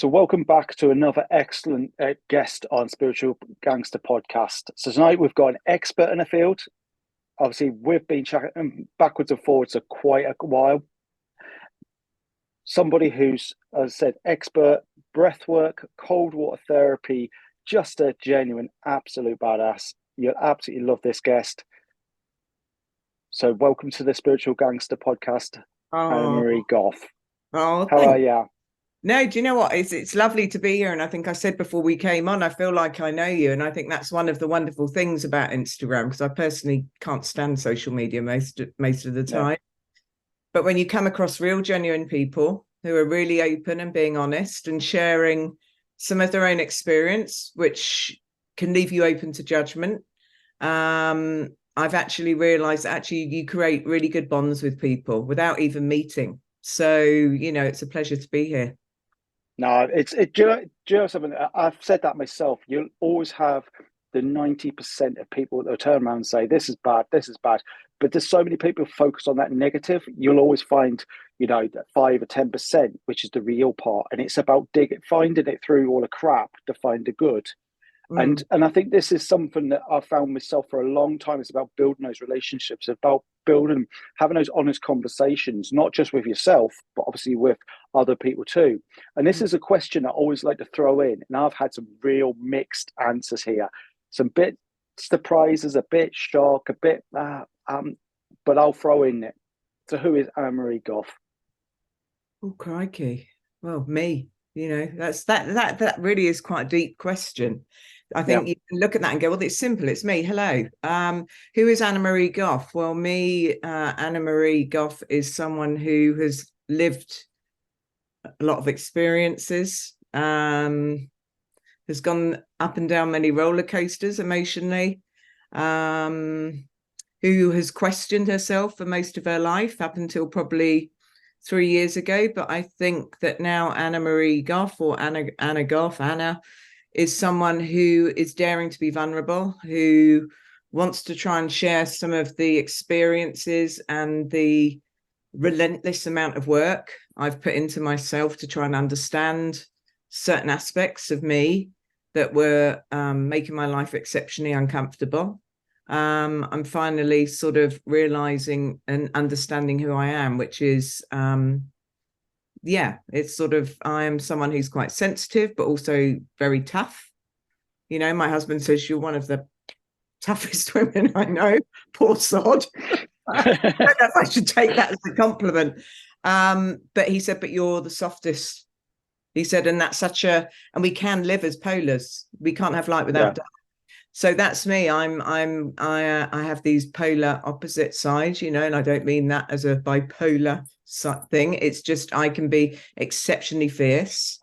So, welcome back to another excellent guest on Spiritual Gangster Podcast. So, tonight we've got an expert in the field. Obviously, we've been chatting backwards and forwards for quite a while. Somebody who's, as I said, expert, breathwork, cold water therapy, just a genuine, absolute badass. You'll absolutely love this guest. So, welcome to the Spiritual Gangster Podcast, Anna-Marie Oh, Gough. oh, How are thank. you? No, do you know what? It's lovely to be here, and I think I said before we came on, I feel like I know you, and I think that's one of the wonderful things about Instagram because I personally can't stand social media most of the Yeah. time. But when you come across real, genuine people who are really open and being honest and sharing some of their own experience, which can leave you open to judgment, I've actually realized that actually you create really good bonds with people without even meeting. So, it's a pleasure to be here. No, do you know something? I've said that myself. You'll always have the 90% of people that will turn around and say, this is bad, this is bad. But there's so many people focus on that negative. You'll always find, that 5 or 10%, which is the real part. And it's about finding it through all the crap to find the good. And Mm. and I think this is something that I've found myself for a long time. It's about building those relationships, about building, having those honest conversations, not just with yourself, but obviously with other people too. And this Mm. is a question I always like to throw in. And I've had some real mixed answers here. Some bit surprises, a bit shock, a bit but I'll throw in it. So who is Anna-Marie Gough? Oh, crikey. Well, me, that really is quite a deep question. I Yeah. think you can look at that and go, well, it's simple. It's me. Hello. Who is Anna-Marie Gough? Well, Anna-Marie Gough is someone who has lived a lot of experiences, has gone up and down many roller coasters emotionally, who has questioned herself for most of her life up until probably 3 years ago. But I think that now Anna-Marie Gough or Anna Gough, Anna, is someone who is daring to be vulnerable, who wants to try and share some of the experiences and the relentless amount of work I've put into myself to try and understand certain aspects of me that were making my life exceptionally uncomfortable. I'm finally sort of realizing and understanding who I am, which is, it's sort of, I am someone who's quite sensitive, but also very tough. My husband says you're one of the toughest women I know. Poor sod. I don't know if I should take that as a compliment. But he said, but you're the softest. He said, and that's and we can live as polars. We can't have light Yeah. without dark. So that's me. I have these polar opposite sides, and I don't mean that as a bipolar thing. It's just I can be exceptionally fierce,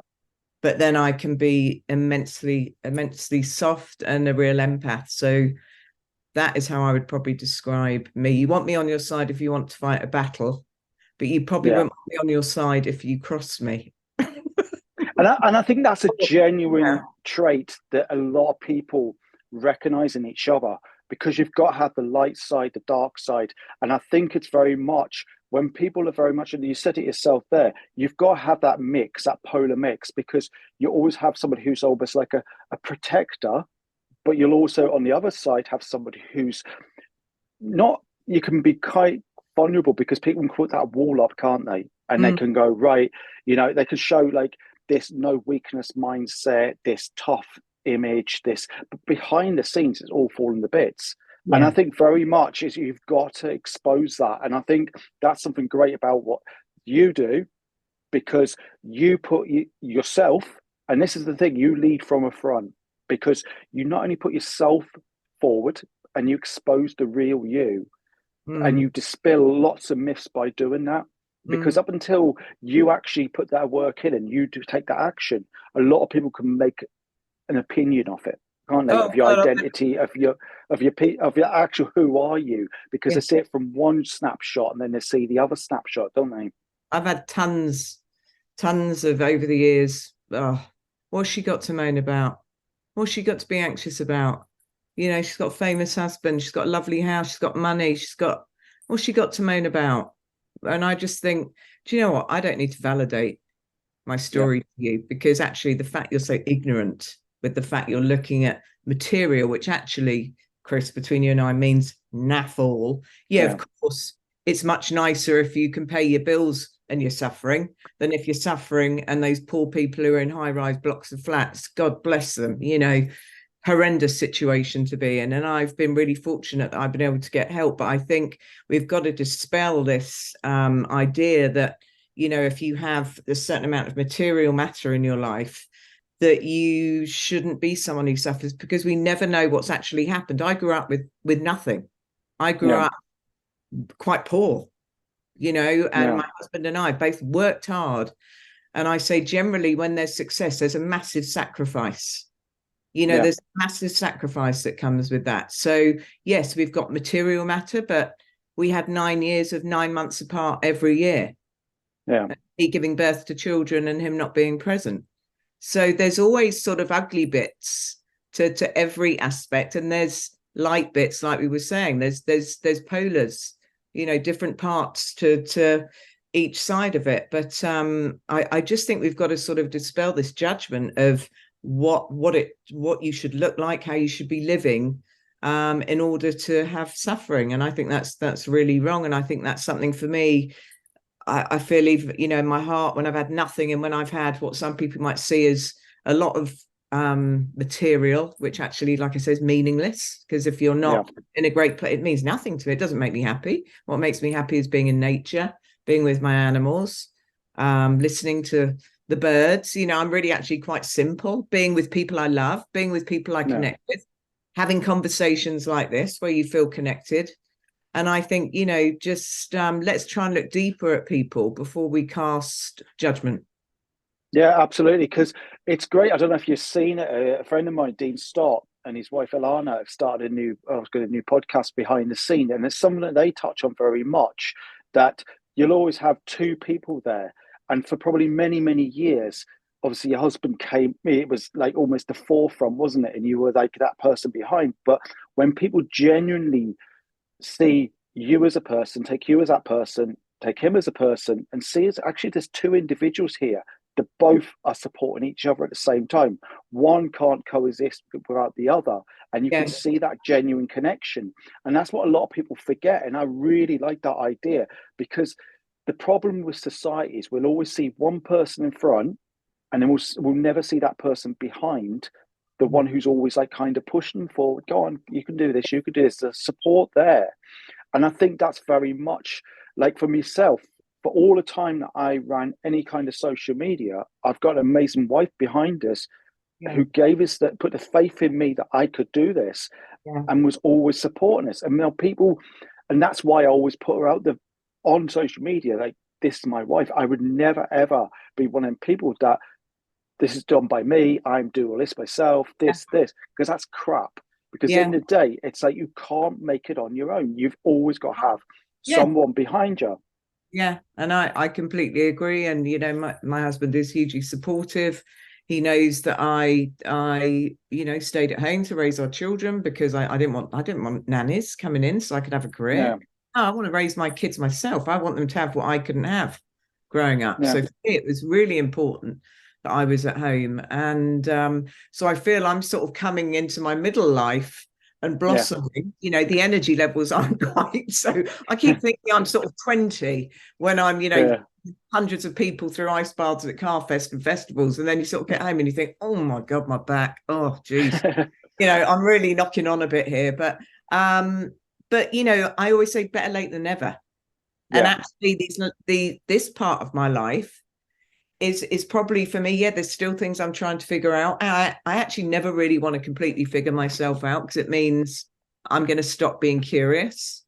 but then I can be immensely, immensely soft and a real empath. So that is how I would probably describe me. You want me on your side if you want to fight a battle, but you probably Yeah. won't want me on your side if you cross me. And I think that's a Yeah. genuine trait that a lot of people recognize in each other because you've got to have the light side, the dark side. And I think it's very much when people are very much, and you said it yourself there, you've got to have that mix, that polar mix, because you always have somebody who's almost like a protector, but you'll also on the other side have somebody who's not, you can be quite vulnerable because people can put that wall up, can't they? And they Mm, can go, right, they can show like this no weakness mindset, this tough image, this, but behind the scenes, it's all falling to bits. And I yeah. think very much is you've got to expose that. And I think that's something great about what you do because you put yourself, and this is the thing, you lead from a front because you not only put yourself forward and you expose the real you and Mm, you dispel lots of myths by doing that. Because mm. up until you actually put that work in and you do take that action, a lot of people can make an opinion of it, can't they? Oh Of your God, identity, of your actual who are you? Because yeah. they see it from one snapshot and then they see the other snapshot, don't they? I've had tons of over the years. Oh, what's she got to moan about? What's she got to be anxious about? She's got a famous husband, she's got a lovely house, she's got money, what's she got to moan about? And I just think, do you know what? I don't need to validate. my Yeah. story to you, because actually the fact you're so ignorant with the fact you're looking at material, which actually, Chris, between you and I, means naff all. Yeah, Yeah. of course, it's much nicer if you can pay your bills and you're suffering than if you're suffering and those poor people who are in high-rise blocks of flats, God bless them, horrendous situation to be in. And I've been really fortunate that I've been able to get help. But I think we've got to dispel this idea that, if you have a certain amount of material matter in your life, that you shouldn't be someone who suffers, because we never know what's actually happened. I grew up with nothing. I grew Yeah. up quite poor, and Yeah. my husband and I both worked hard. And I say generally when there's success, there's a massive sacrifice. Yeah. There's massive sacrifice that comes with that. So yes, we've got material matter, but we had 9 years of 9 months apart every year. Yeah. He giving birth to children and him not being present. So there's always sort of ugly bits to every aspect, and there's light bits, like we were saying. There's polars, different parts to each side of it. But I just think we've got to sort of dispel this judgment of what you should look like, how you should be living, in order to have suffering. And I think that's really wrong. And I think that's something for me. I feel even, in my heart, when I've had nothing and when I've had what some people might see as a lot of material, which actually, like I said, is meaningless. Because if you're Yeah. not in a great place, it means nothing to me. It doesn't make me happy. What makes me happy is being in nature, being with my animals, listening to the birds. I'm really actually quite simple, being with people I love, being with people I Yeah. connect with, having conversations like this where you feel connected. And I think, just let's try and look deeper at people before we cast judgment. Yeah, absolutely. Because it's great. I don't know if you've seen it. A friend of mine, Dean Stott, and his wife Alana have started a new podcast, Behind the Scene, and it's something that they touch on very much. That you'll always have two people there, and for probably many, many years, obviously your husband came. It was like almost the forefront, wasn't it? And you were like that person behind. But when people genuinely see you as a person, take you as that person, take him as a person, and see as actually there's two individuals here that both are supporting each other at the same time. One can't coexist without the other, and you can Yeah, see that genuine connection. And that's what a lot of people forget. And I really like that idea, because the problem with society is we'll always see one person in front, and then we'll never see that person behind, the one who's always like kind of pushing forward. Go on, you can do this. You can do this. The support there, and I think that's very much like for myself. For all the time that I ran any kind of social media, I've got an amazing wife behind us yeah, who gave us that, put the faith in me that I could do this, yeah, and was always supporting us. And now people, and that's why I always put her out there on social media. Like, this is my wife. I would never ever be one of them people that this is done by me. I'm doing all this myself. This, because that's crap. Because yeah, in the day, it's like you can't make it on your own. You've always got to have yeah, someone behind you. yeah. And I completely agree. And my husband is hugely supportive. He knows that I stayed at home to raise our children because I didn't want nannies coming in so I could have a career. Yeah, No, I want to raise my kids myself. I want them to have what I couldn't have growing up. yeah, So for me, it was really important that I was at home. And so I feel I'm sort of coming into my middle life and yeah, blossoming. The energy levels aren't quite. So I keep thinking I'm sort of 20 when I'm, yeah, hundreds of people through ice baths at Carfest and festivals. And then you sort of get home and you think, oh my God, my back. Oh, geez. I'm really knocking on a bit here. But I always say better late than never. And yeah, actually, this part of my life is probably for me. Yeah, there's still things I'm trying to figure out. I actually never really want to completely figure myself out, because it means I'm going to stop being curious.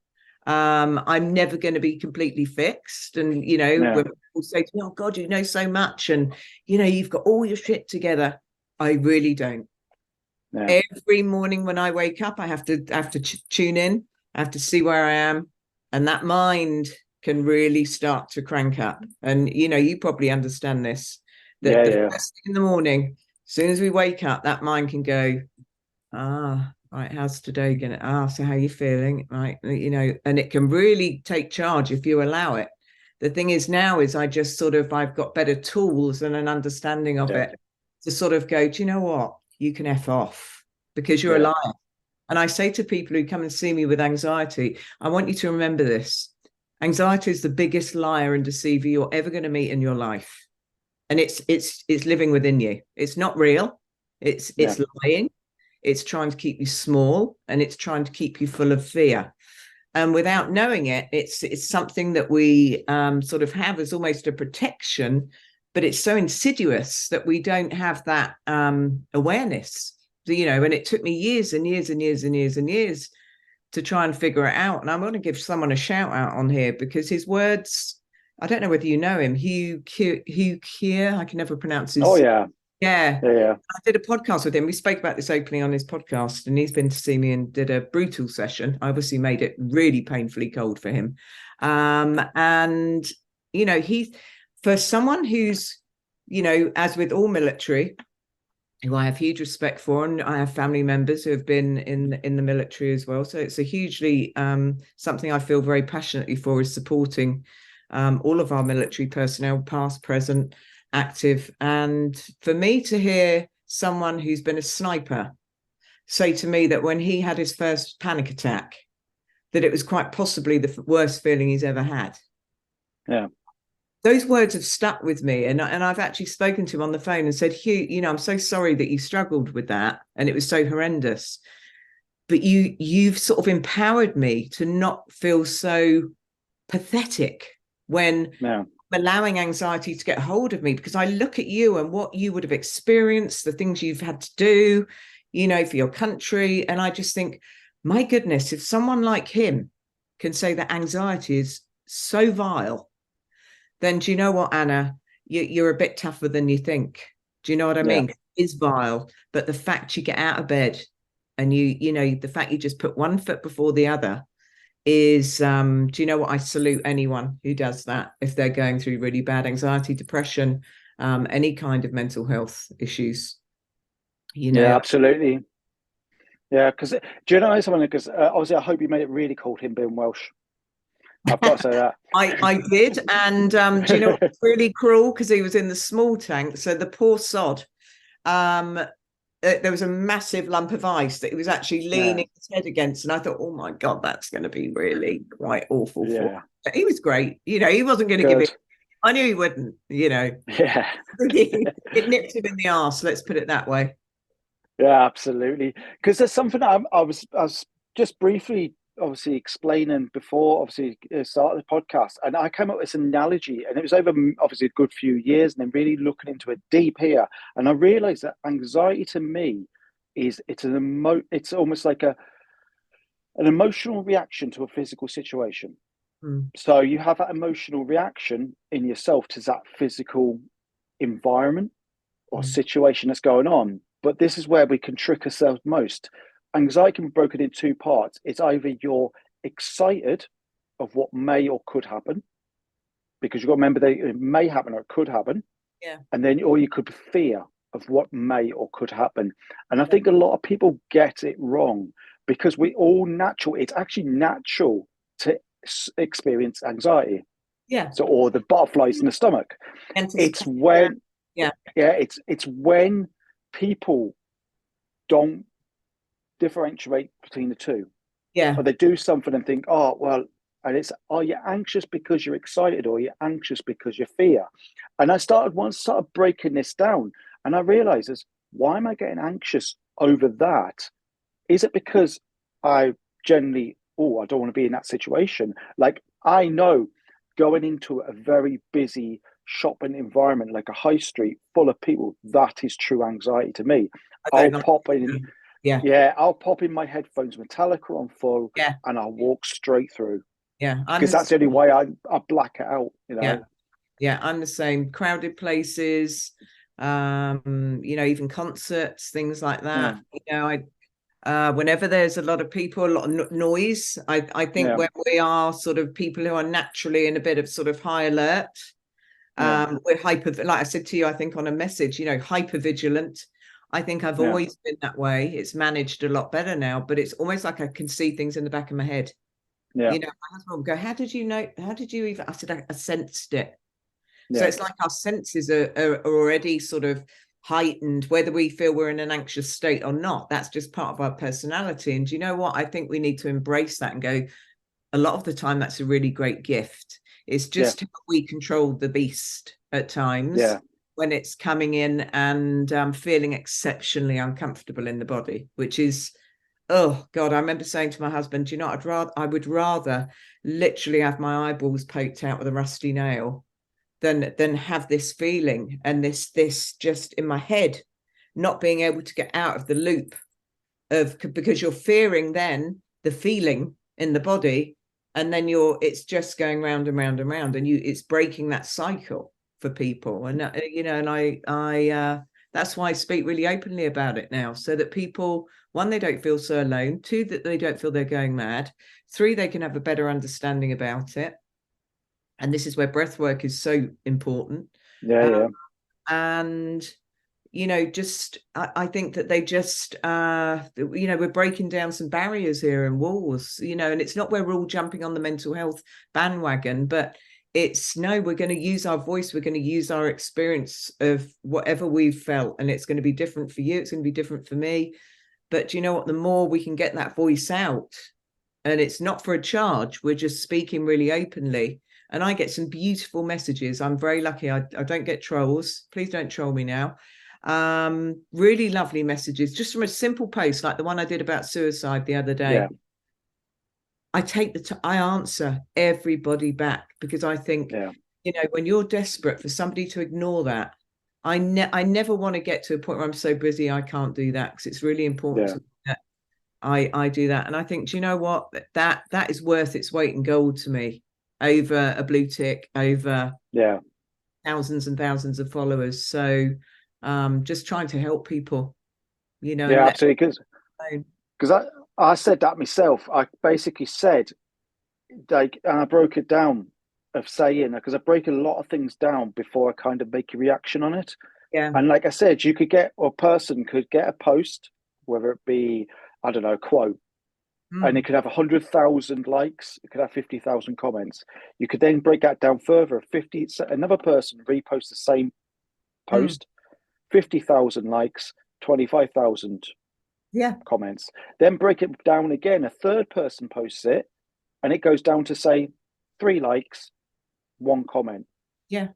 I'm never going to be completely fixed. And yeah, when people say to me, "Oh God, you know so much," and you've got all your shit together, I really don't. yeah, Every morning when I wake up, I have to tune in. I have to see where I am, and that mind can really start to crank up. And you probably understand this, that yeah, the yeah, first thing in the morning, as soon as we wake up, that mind can go, right, how's today gonna? So how are you feeling? Right, and it can really take charge if you allow it. The thing is now is I've got better tools and an understanding of it to sort of go, do you know what? You can F off because you're a liar. And I say to people who come and see me with anxiety, I want you to remember this. Anxiety is the biggest liar and deceiver you're ever going to meet in your life. And it's living within you. It's not real. It's lying. It's trying to keep you small, and it's trying to keep you full of fear. And without knowing it, it's something that we sort of have as almost a protection, but it's so insidious that we don't have that awareness. You know, and it took me years and years and years and years and years to try and figure it out. And I'm going to give someone a shout out on here because his words, I don't know whether you know him, Hugh Keir, I can never pronounce his. Oh, yeah. Yeah. Yeah. I did a podcast with him. We spoke about this openly on his podcast, and he's been to see me and did a brutal session. I obviously made it really painfully cold for him. And, you know, for someone who's, you know, as with all military, who I have huge respect for, and I have family members who have been in the military as well. So it's a hugely something I feel very passionately for, is supporting all of our military personnel, past, present, active. And for me to hear someone who's been a sniper say to me that when he had his first panic attack, that it was quite possibly the worst feeling he's ever had. Yeah. Those words have stuck with me. And I've actually spoken to him on the phone and said, Hugh, you know, I'm so sorry that you struggled with that. And it was so horrendous. But you've sort of empowered me to not feel so pathetic when allowing anxiety to get hold of me, because I look at you and what you would have experienced, the things you've had to do, you know, for your country. And I just think, my goodness, if someone like him can say that anxiety is so vile, then do you know what, Anna? You're a bit tougher than you think. Do you know what I mean? It is vile, but the fact you get out of bed and you know, the fact you just put one foot before the other is, do you know what? I salute anyone who does that if they're going through really bad anxiety, depression, any kind of mental health issues. You know, yeah, absolutely. Yeah, because do you know something? Because obviously, I hope you made it really cold, him being Welsh. I've got to say that. I did. And do you know what's really cruel? Because he was in the small tank. So the poor sod, there was a massive lump of ice that he was actually leaning his head against. And I thought, oh my God, that's going to be really quite awful for him. But he was great. You know, he wasn't going to give it. I knew he wouldn't, you know. Yeah. It nipped him in the arse, let's put it that way. Yeah, absolutely. Because there's something I was just briefly obviously explaining before obviously started the podcast, and I came up with this analogy, and it was over obviously a good few years, and then really looking into it deep here, and I realized that anxiety to me is it's almost like an emotional reaction to a physical situation. So you have that emotional reaction in yourself to that physical environment or situation that's going on. But this is where we can trick ourselves most. Anxiety can be broken in two parts. It's either you're excited of what may or could happen, because you've got to remember that it may happen or it could happen. Yeah. And then, or you could fear of what may or could happen. And I think a lot of people get it wrong, because it's actually natural to experience anxiety. Yeah. So, or the butterflies in the stomach. It's when, it's when people don't differentiate between the two. Yeah. Or they do something and think, oh, well, and it's, are you anxious because you're excited, or are you anxious because you fear? And I started breaking this down, and I realized why am I getting anxious over that? Is it because I generally, I don't want to be in that situation? Like, I know going into a very busy shopping environment, like a high street full of people, that is true anxiety to me. I'll pop in my headphones, Metallica on full, and I'll walk straight through. Yeah, because that's the only way I black it out. You know. Yeah, I'm the same. Crowded places, you know, even concerts, things like that. You know, whenever there's a lot of people, a lot of noise, I think when we are sort of people who are naturally in a bit of sort of high alert, we're hyper, like I said to you, I think on a message, you know, hyper vigilant. I think I've always been that way. It's managed a lot better now, but it's almost like I can see things in the back of my head. Yeah. My husband would go, how did you know? How did you even? I said, I sensed it. So Yeah. it's like our senses are already sort of heightened, whether we feel we're in an anxious state or not. That's just part of our personality. And you know what? I think we need to embrace that and go, a lot of the time, that's a really great gift. It's Yeah. just how we control the beast at times Yeah. when it's coming in and feeling exceptionally uncomfortable in the body, which is, oh God, I remember saying to my husband, you know, I would rather literally have my eyeballs poked out with a rusty nail than have this feeling and this just in my head, not being able to get out of the loop of, because you're fearing then the feeling in the body, and then it's just going round and round and round, and it's breaking that cycle for people. And and I that's why I speak really openly about it now, so that people, one, they don't feel so alone, two, that they don't feel they're going mad, three, they can have a better understanding about it. And this is where breath work is so important. Yeah. um, Yeah. and just I think that they just we're breaking down some barriers here and walls, and it's not where we're all jumping on the mental health bandwagon, but it's, no, we're going to use our voice, we're going to use our experience of whatever we've felt, and it's going to be different for you, it's going to be different for me. But you know what, the more we can get that voice out, and it's not for a charge, we're just speaking really openly. And I get some beautiful messages. I'm very lucky. I don't get trolls. Please don't troll me now. Really lovely messages just from a simple post like the one I did about suicide the other day. Yeah. I answer everybody back, because I think, Yeah. when you're desperate for somebody to ignore that, I never want to get to a point where I'm so busy I can't do that, because it's really important Yeah. to that I do that. And I think, do you know what, that is worth its weight in gold to me, over a blue tick, over Yeah. thousands and thousands of followers. So just trying to help people, and Yeah. let Absolutely. them know. Because I said that myself. I basically said, like, and I broke it down of saying, because I break a lot of things down before I kind of make a reaction on it. Yeah. And like I said, a person could get a post, whether it be, I don't know, a quote, and it Mm. could have 100,000 likes, it could have 50,000 comments. You could then break that down further. Another person reposts the same Mm. post, 50,000 likes, 25,000 Yeah. comments. Then break it down again. A third person posts it, and it goes down to say 3 likes, 1 comment. Yeah.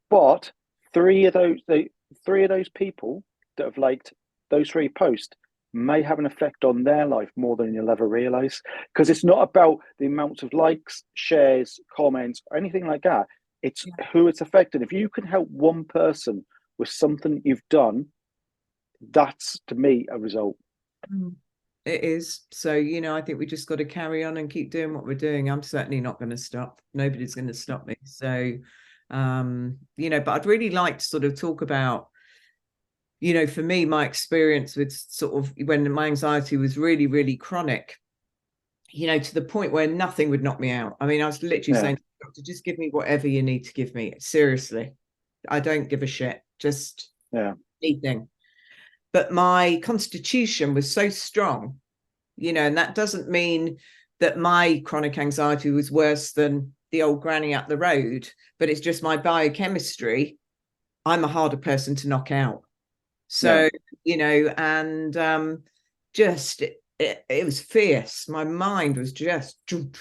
But three of those people that have liked those 3 posts may have an effect on their life more than you'll ever realize. Because it's not about the amount of likes, shares, comments, or anything like that. It's Yeah. who it's affected. If you can help one person with something you've done, that's to me a result. Mm. It is. So, I think we just got to carry on and keep doing what we're doing. I'm certainly not going to stop. Nobody's going to stop me. So, but I'd really like to sort of talk about, for me, my experience with sort of when my anxiety was really, really chronic, to the point where nothing would knock me out. I mean, I was literally Yeah. saying to the doctor, just give me whatever you need to give me. Seriously. I don't give a shit. Just Yeah. anything. But my constitution was so strong, and that doesn't mean that my chronic anxiety was worse than the old granny up the road, but it's just my biochemistry. I'm a harder person to knock out. Yeah. So, and just it was fierce. My mind was just, and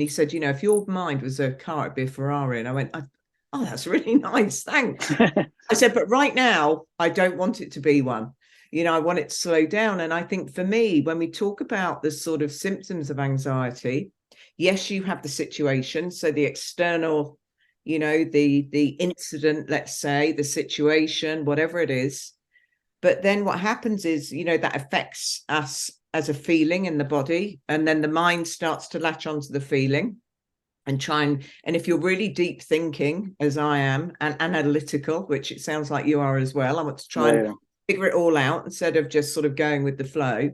he said, if your mind was a car, it'd be a Ferrari. And I went, oh, that's really nice. Thanks. I said, but right now, I don't want it to be one. I want it to slow down. And I think for me, when we talk about the sort of symptoms of anxiety, yes, you have the situation. So the external, the incident, let's say, the situation, whatever it is. But then what happens is, that affects us as a feeling in the body. And then the mind starts to latch onto the feeling and and if you're really deep thinking, as I am, and analytical, which it sounds like you are as well, I want to try and Yeah. figure it all out instead of just sort of going with the flow.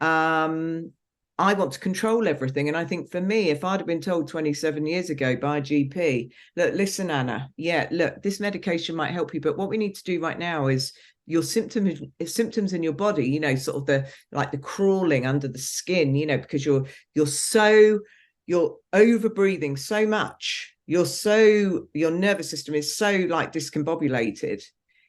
I want to control everything. And I think for me, if I'd have been told 27 years ago by a GP, look, listen, Anna, yeah, look, this medication might help you, but what we need to do right now is your symptoms in your body, you know, sort of the crawling under the skin, you know, because you're over breathing so much, your nervous system is so like discombobulated.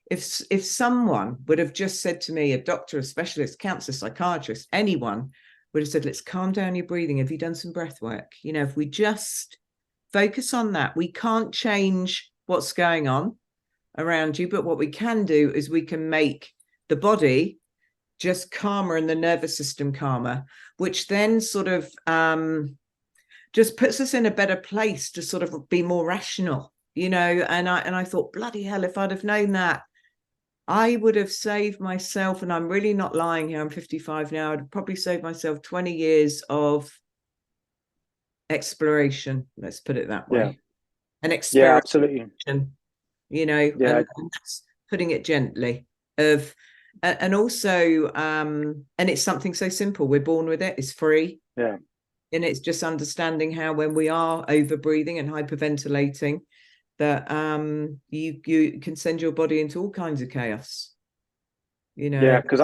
If someone would have just said to me, a doctor, a specialist, counselor, psychiatrist, anyone would have said, let's calm down your breathing, have you done some breath work? You know, if we just focus on that, we can't change what's going on around you, but what we can do is we can make the body just calmer and the nervous system calmer, which then sort of just puts us in a better place to sort of be more rational, you know. And I thought, bloody hell, if I'd have known that, I would have saved myself, and I'm really not lying here, I'm 55 now, I'd probably saved myself 20 years of exploration, let's put it that way. And Yeah, experimentation, absolutely. you know, Yeah, and that's putting it gently. And also, and it's something so simple, we're born with it, it's free. yeah. And it's just understanding how when we are over breathing and hyperventilating, that you can send your body into all kinds of chaos, you know. Yeah, because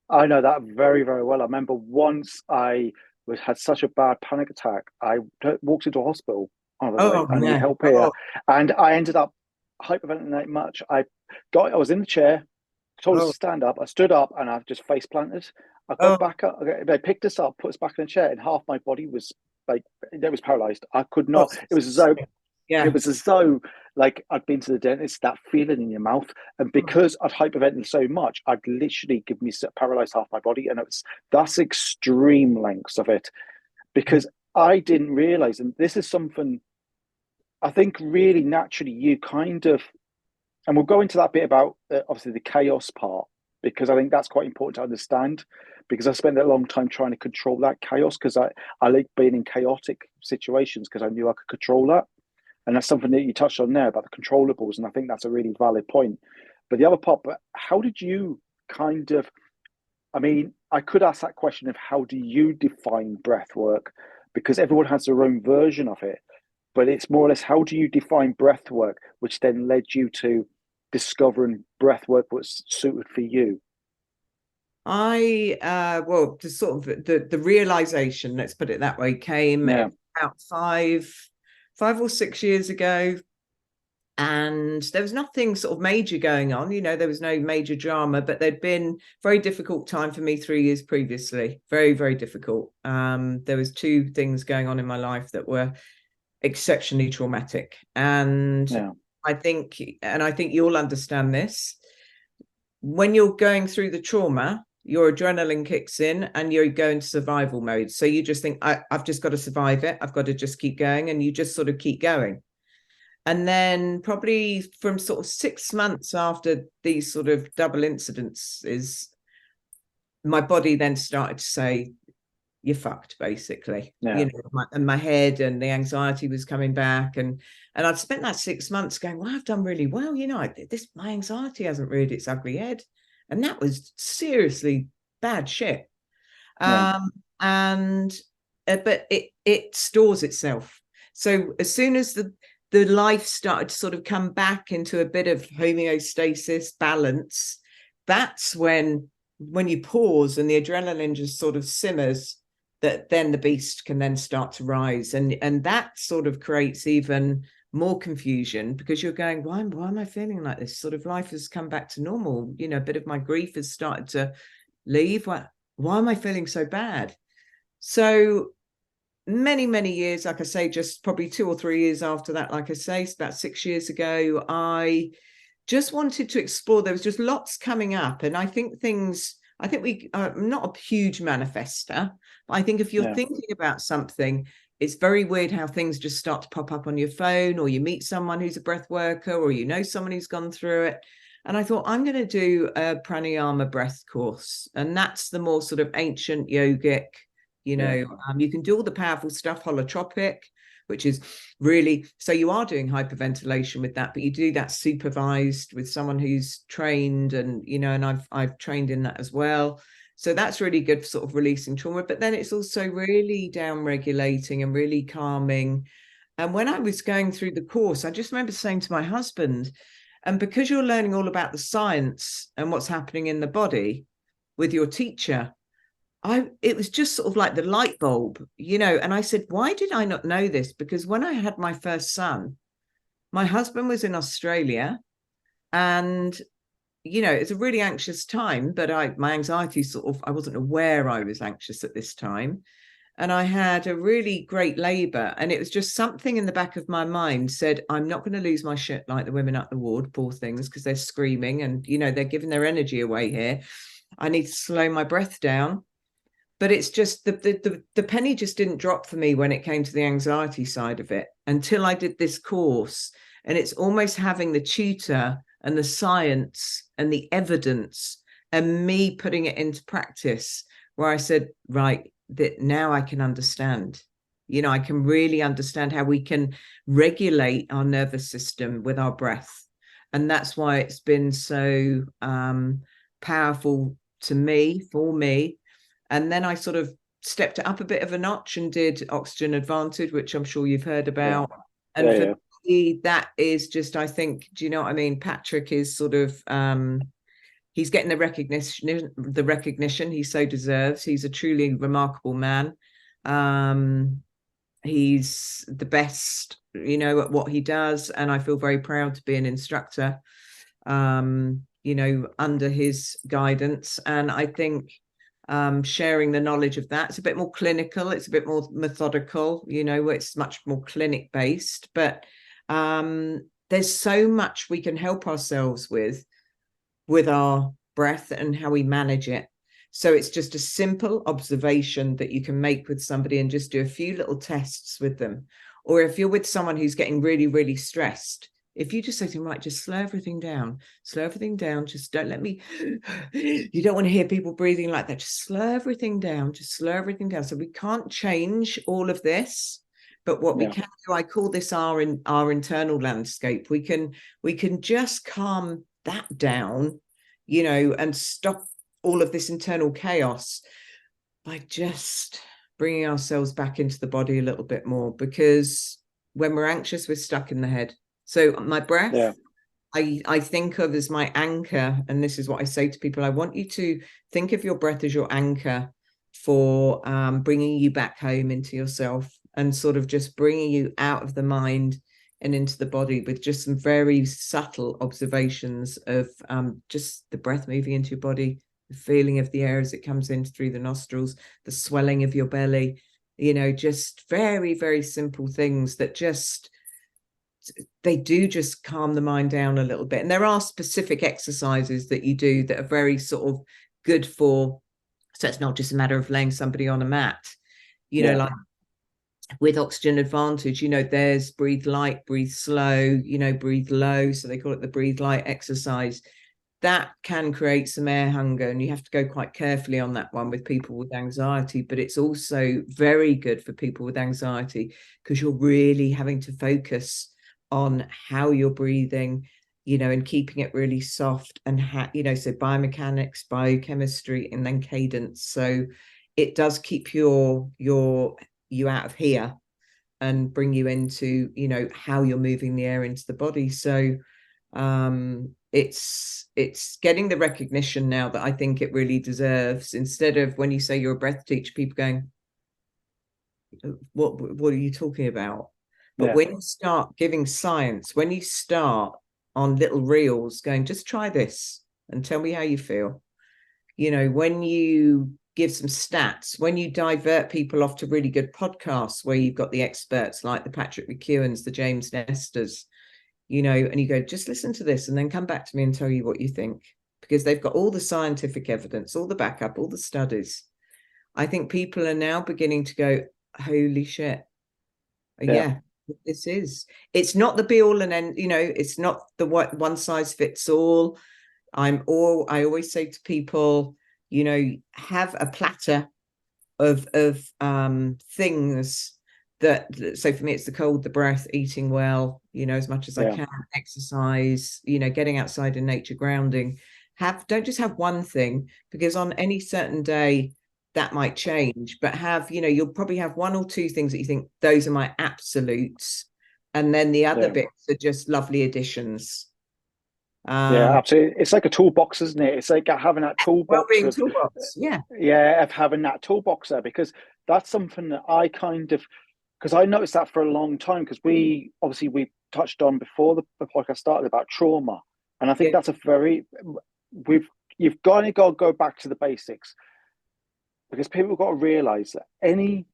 I know that very, very well. I remember once had such a bad panic attack. I walked into a hospital. I was like, Oh I need yeah. help here. And I ended up hyperventilating much. I was in the chair, told us Oh, to stand up. I stood up and I just face planted. I got oh, back up. They picked us up, put us back in the chair, and half my body was like, it was paralyzed. I could oh, not. It yeah. was as though like I'd been to the dentist, that feeling in your mouth. And Mm. because I'd hyperventilated so much, I'd literally give me paralyzed half my body. And that's extreme lengths of it. Because I didn't realize, and this is something I think really naturally you kind of, and we'll go into that bit about obviously the chaos part, because I think that's quite important to understand. Because I spent a long time trying to control that chaos, because I like being in chaotic situations because I knew I could control that. And that's something that you touched on there about the controllables. And I think that's a really valid point. But the other part, but how did you kind of, I mean, I could ask that question of how do you define breath work? Because everyone has their own version of it. But it's more or less how do you define breath work, which then led you to discovering breath work was suited for you? Well, the sort of the realization, let's put it that way, came Yeah, about 5 or 6 years ago. And there was nothing sort of major going on, you know, there was no major drama, but there'd been very difficult time for me 3 years previously, very, very difficult. There was two things going on in my life that were exceptionally traumatic. And yeah, I think you'll understand this. When you're going through the trauma, your adrenaline kicks in and you go into survival mode. So you just think, I've just got to survive it. I've got to just keep going. And you just sort of keep going. And then probably from sort of 6 months after these sort of double incidents is my body then started to say, you're fucked, basically. yeah, You know, and my head and the anxiety was coming back. And I'd spent that 6 months going, well, I've done really well. You know, my anxiety hasn't reared its ugly head. And that was seriously bad shit. yeah, And but it stores itself. So as soon as the life started to sort of come back into a bit of homeostasis, balance, that's when you pause and the adrenaline just sort of simmers, that then the beast can then start to rise. And that sort of creates even more confusion, because you're going, why am I feeling like this? Sort of life has come back to normal. You know, a bit of my grief has started to leave. Why am I feeling so bad? So many years, like I say, just probably 2 or 3 years after that, like I say, about 6 years ago, I just wanted to explore. There was just lots coming up. And I think I'm not a huge manifester, but I think if you're yeah, thinking about something, it's very weird how things just start to pop up on your phone, or you meet someone who's a breath worker, or you know someone who's gone through it. And I thought, I'm going to do a pranayama breath course. And that's the more sort of ancient yogic, you yeah, know, you can do all the powerful stuff, holotropic, which is really, so you are doing hyperventilation with that, but you do that supervised with someone who's trained, and, you know, and I've trained in that as well. So that's really good for sort of releasing trauma, but then it's also really down regulating and really calming. And when I was going through the course, I just remember saying to my husband, And because you're learning all about the science and what's happening in the body with your teacher, it was just sort of like the light bulb, and I said, why did I not know this? Because when I had my first son, my husband was in Australia, and it's a really anxious time, but my anxiety I wasn't aware I was anxious at this time. And I had a really great labor, and it was just something in the back of my mind said, I'm not going to lose my shit like the women up the ward, poor things, because they're screaming and, they're giving their energy away here. I need to slow my breath down. But it's just the penny just didn't drop for me when it came to the anxiety side of it until I did this course. And it's almost having the tutor and the science and the evidence and me putting it into practice where I said, right, that now I can understand. I can really understand how we can regulate our nervous system with our breath. And that's why it's been so powerful for me. And then I sort of stepped it up a bit of a notch and did Oxygen Advantage, which I'm sure you've heard about. And for me, that is just, I think, do you know what I mean? Patrick is sort of he's getting the recognition he so deserves. He's a truly remarkable man. He's the best, at what he does. And I feel very proud to be an instructor, under his guidance. And I think sharing the knowledge of that, it's a bit more clinical, it's a bit more methodical, it's much more clinic based. But there's so much we can help ourselves with our breath and how we manage it. So it's just a simple observation that you can make with somebody and just do a few little tests with them. Or if you're with someone who's getting really, really stressed, if you just say to them, right, just slow everything down, just don't let me, you don't want to hear people breathing like that. Just slow everything down. So we can't change all of this, but what we can do, I call this our internal landscape. We can just calm that down, and stop all of this internal chaos by just bringing ourselves back into the body a little bit more, because when we're anxious, we're stuck in the head. So my breath, I think of as my anchor. And this is what I say to people. I want you to think of your breath as your anchor for bringing you back home into yourself and sort of just bringing you out of the mind and into the body with just some very subtle observations of just the breath moving into your body, the feeling of the air as it comes in through the nostrils, the swelling of your belly, just very, very simple things that they do just calm the mind down a little bit. And there are specific exercises that you do that are very sort of good for, so it's not just a matter of laying somebody on a mat, like with Oxygen Advantage, there's breathe light, breathe slow, breathe low. So they call it the breathe light exercise. That can create some air hunger, and you have to go quite carefully on that one with people with anxiety. But it's also very good for people with anxiety because you're really having to focus on how you're breathing, and keeping it really soft and so biomechanics, biochemistry, and then cadence. So it does keep you out of here and bring you into how you're moving the air into the body. So it's getting the recognition now that I think it really deserves, instead of when you say you're a breath teacher, people going, what are you talking about? But when you start giving science, when you start on little reels going, just try this and tell me how you feel, when you give some stats, when you divert people off to really good podcasts where you've got the experts like the Patrick McKeowans, the James Nestors, and you go, just listen to this and then come back to me and tell you what you think, because they've got all the scientific evidence, all the backup, all the studies. I think people are now beginning to go, holy shit. Yeah, it's not the be all and end, it's not the one size fits all. I always say to people, have a platter of things that, so for me it's the cold, the breath, eating well, as much as I can, exercise, getting outside in nature, grounding. Don't just have one thing, because on any certain day that might change, but you'll probably have one or two things that you think, those are my absolutes, and then the other bits are just lovely additions. Yeah, absolutely. It's like a toolbox, isn't it? It's like having that toolbox Well-being of, toolbox. Yeah. yeah, of having that toolbox there, because that's something that I kind of, because I noticed that for a long time, because we touched on before the podcast started about trauma. And I think Yeah. that's a very, we've, you've got to go back to the basics, because people have got to realize that any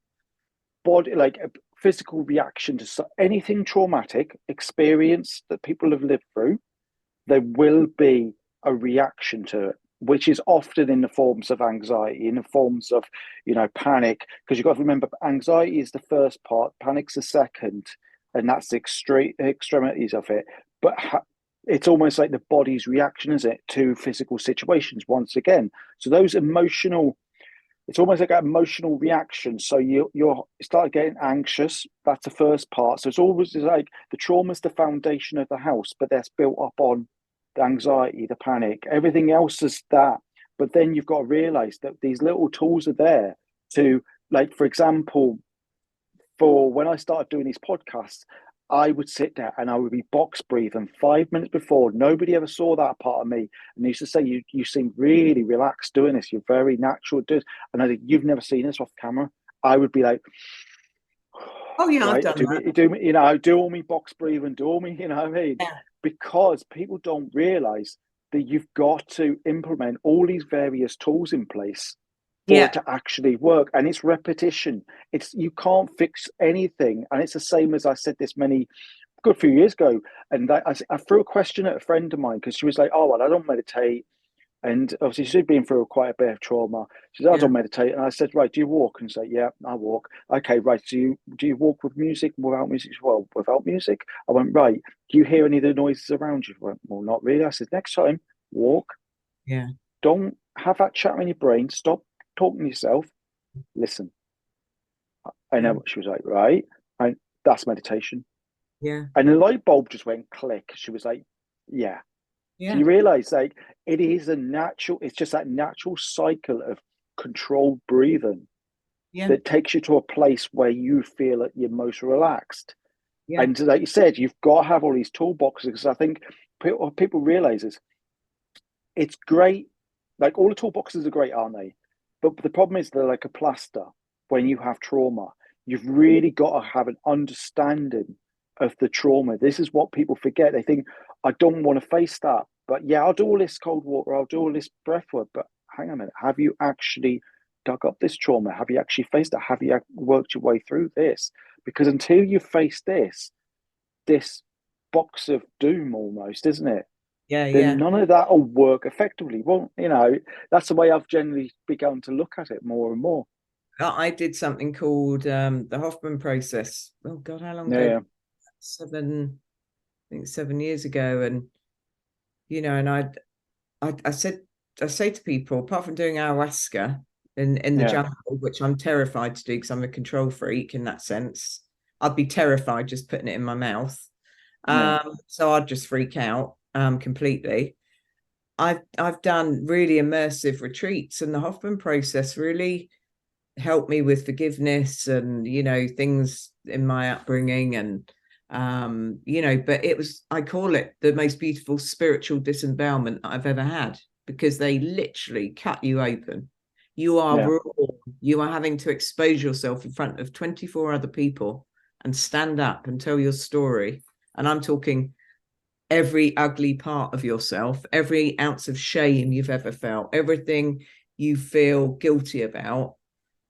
body, like a physical reaction to anything traumatic experience that people have lived through, there will be a reaction to it, which is often in the forms of anxiety, in the forms of, panic. Because you've got to remember, anxiety is the first part, panic's the second, and that's the extremities of it. But it's almost like the body's reaction, is it, to physical situations once again. So those emotional, it's almost like an emotional reaction. So you start getting anxious. That's the first part. So it's always like the trauma is the foundation of the house, but that's built up on the anxiety, the panic, everything else is that. But then you've got to realize that these little tools are there to, like, for example, for when I started doing these podcasts, I would sit there and I would be box breathing 5 minutes before. Nobody ever saw that part of me. And they used to say, you seem really relaxed doing this. You're very natural doing this. And I said, you've never seen this off camera. I would be like, Oh yeah, I've right, done that. do me, do all me box breathing, do all me, what I mean? Yeah. Because people don't realize that you've got to implement all these various tools in place for it Yeah. to actually work. And it's repetition. It's, you can't fix anything. And it's the same as I said this many good few years ago. And I threw a question at a friend of mine, because she was like, oh, well, I don't meditate. And obviously, she'd been through quite a bit of trauma. She said, I Yeah. don't meditate. And I said, right, do you walk? And say, yeah, I walk. Okay, right. Do you walk with music, without music? Well, without music. I went, right. Do you hear any of the noises around you? I went, well, not really. I said, next time, walk. Yeah. Don't have that chat in your brain. Stop talking to yourself. Listen. And Yeah. then she was like, right. And that's meditation. Yeah. And the light bulb just went click. She was like, yeah. So Yeah. you realize, like, it's just that natural cycle of controlled breathing Yeah. that takes you to a place where you feel that you're most relaxed. Yeah. And like you said, you've got to have all these toolboxes, because I think what people realize is it's great. Like, all the toolboxes are great, aren't they? But the problem is they're like a plaster. When you have trauma, you've really got to have an understanding of the trauma. This is what people forget. They think, I don't want to face that. But yeah, I'll do all this cold water, I'll do all this breath work. But hang on a minute, have you actually dug up this trauma? Have you actually faced it? Have you worked your way through this? Because until you face this box of doom almost, isn't it? Yeah. Then Yeah. none of that will work effectively. Well, that's the way I've generally begun to look at it more and more. I did something called the Hoffman process. Oh God, how long ago? Yeah, 7 years ago. And and I said, I say to people, apart from doing ayahuasca in the yeah, jungle, which I'm terrified to do because I'm a control freak in that sense, I'd be terrified just putting it in my mouth. yeah, So I'd just freak out completely. I've done really immersive retreats, and the Hoffman process really helped me with forgiveness and things in my upbringing. And but I call it the most beautiful spiritual disembowelment I've ever had, because they literally cut you open. You are yeah, raw. You are having to expose yourself in front of 24 other people and stand up and tell your story. And I'm talking every ugly part of yourself, every ounce of shame you've ever felt, everything you feel guilty about.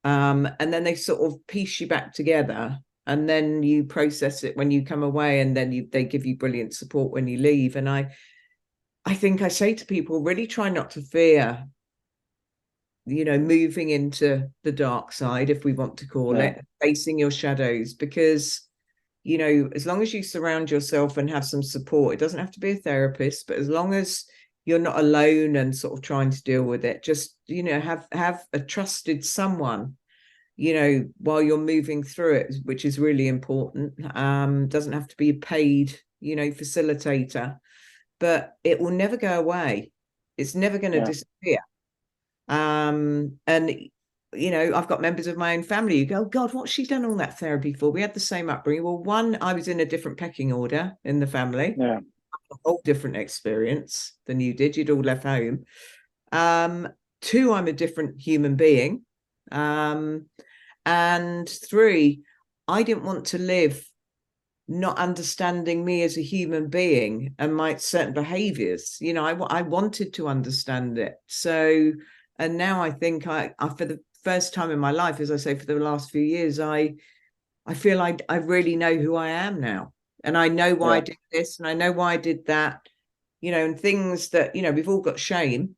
And then they sort of piece you back together, and then you process it when you come away, and then they give you brilliant support when you leave. And I think I say to people, really try not to fear moving into the dark side, if we want to call yeah, it, facing your shadows, because as long as you surround yourself and have some support, it doesn't have to be a therapist, but as long as you're not alone and sort of trying to deal with it, just have a trusted someone while you're moving through it, which is really important. Doesn't have to be a paid facilitator, but it will never go away. It's never going to yeah, disappear. And I've got members of my own family who go, God, what's she done all that therapy for? We had the same upbringing. Well, one, I was in a different pecking order in the family. yeah, a whole different experience than you did. You'd all left home. Um, two, I'm a different human being. And three, I didn't want to live not understanding me as a human being and my certain behaviors. I wanted to understand it. So, and now I think I for the first time in my life, as I say, for the last few years, I feel I really know who I am now. And I know why I Yeah, did this and I know why I did that, and things that, we've all got shame,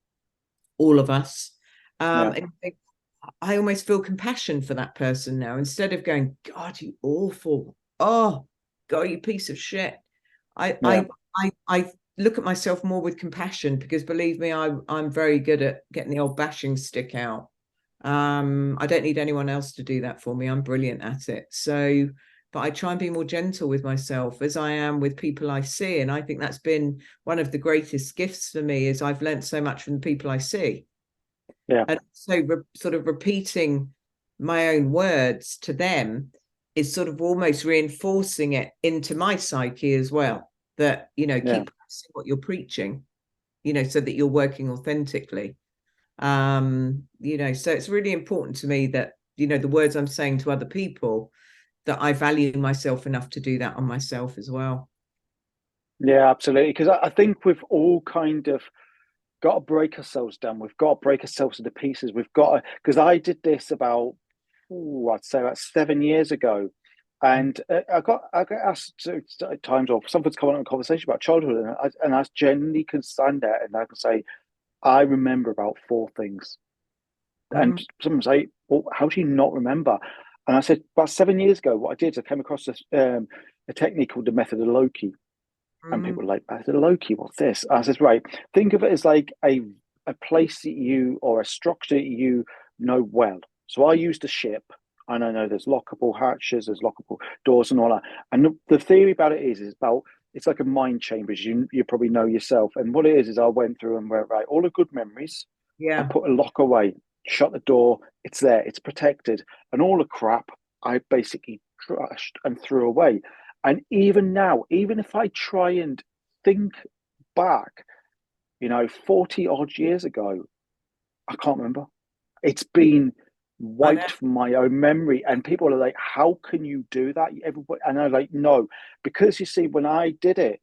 all of us. yeah, And I almost feel compassion for that person now instead of going, God, you awful. Oh, God, you piece of shit. I yeah, I I look at myself more with compassion because believe me, I'm very good at getting the old bashing stick out. I don't need anyone else to do that for me. I'm brilliant at it. So, but I try and be more gentle with myself as I am with people I see. And I think that's been one of the greatest gifts for me is I've learned so much from the people I see. yeah, And so sort of repeating my own words to them is sort of almost reinforcing it into my psyche as well. That, yeah. keep practicing what you're preaching, so that you're working authentically. So it's really important to me that, the words I'm saying to other people, that I value myself enough to do that on myself as well. Yeah, absolutely. Because I think we've all kind of got to break ourselves down. We've got to break ourselves into pieces. We've got to, because I did this about, I'd say about 7 years ago. And I got asked at times, or something's come on in a conversation about childhood, and I genuinely can stand there and I can say, I remember about four things. And Mm, someone say, well, how do you not remember? And I said, about 7 years ago, what I did is I came across a technique called the method of Loki. And mm, people were like, method of Loki, what's this? I said, right, think of it as like a place that you, or a structure that you know well. So I used a ship, and I know there's lockable hatches, there's lockable doors and all that. And the theory about it is about, it's like a mind chamber, as you probably know yourself. And what it is I went through and went, right, all the good memories, I yeah. put a lock away, shut the door, it's there, it's protected. And all the crap I basically trashed and threw away. And even now, even if I try and think back, 40 odd years ago, I can't remember. It's been I know. wiped from my own memory. And people are like, how can you do that? Everybody, and I'm like, no, because you see, when I did it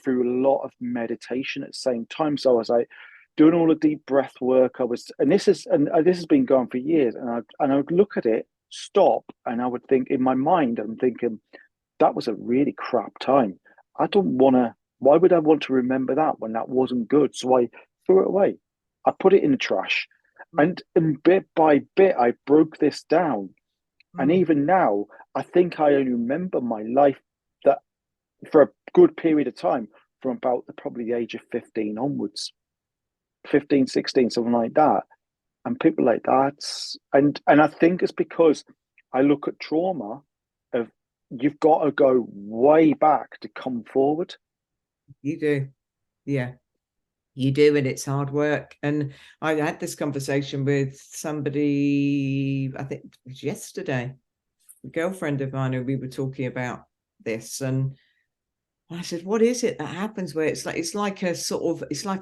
through a lot of meditation at the same time. So I was like doing all the deep breath work. And this has been going for years. And I would look at it, stop, and I would think in my mind, I'm thinking, that was a really crap time. I don't want to, why would I want to remember that when that wasn't good? So I threw it away. I put it in the trash. Mm, And bit by bit, I broke this down. And mm. even now, I think I only remember my life that for a good period of time from about probably the age of 15 onwards, 15, 16, something like that. And people like that. And I think it's because I look at trauma of, you've got to go way back to come forward. You do. Yeah. You do, and it's hard work. And I had this conversation with somebody, I think it was yesterday, a girlfriend of mine, who we were talking about this. And I said, what is it that happens where it's like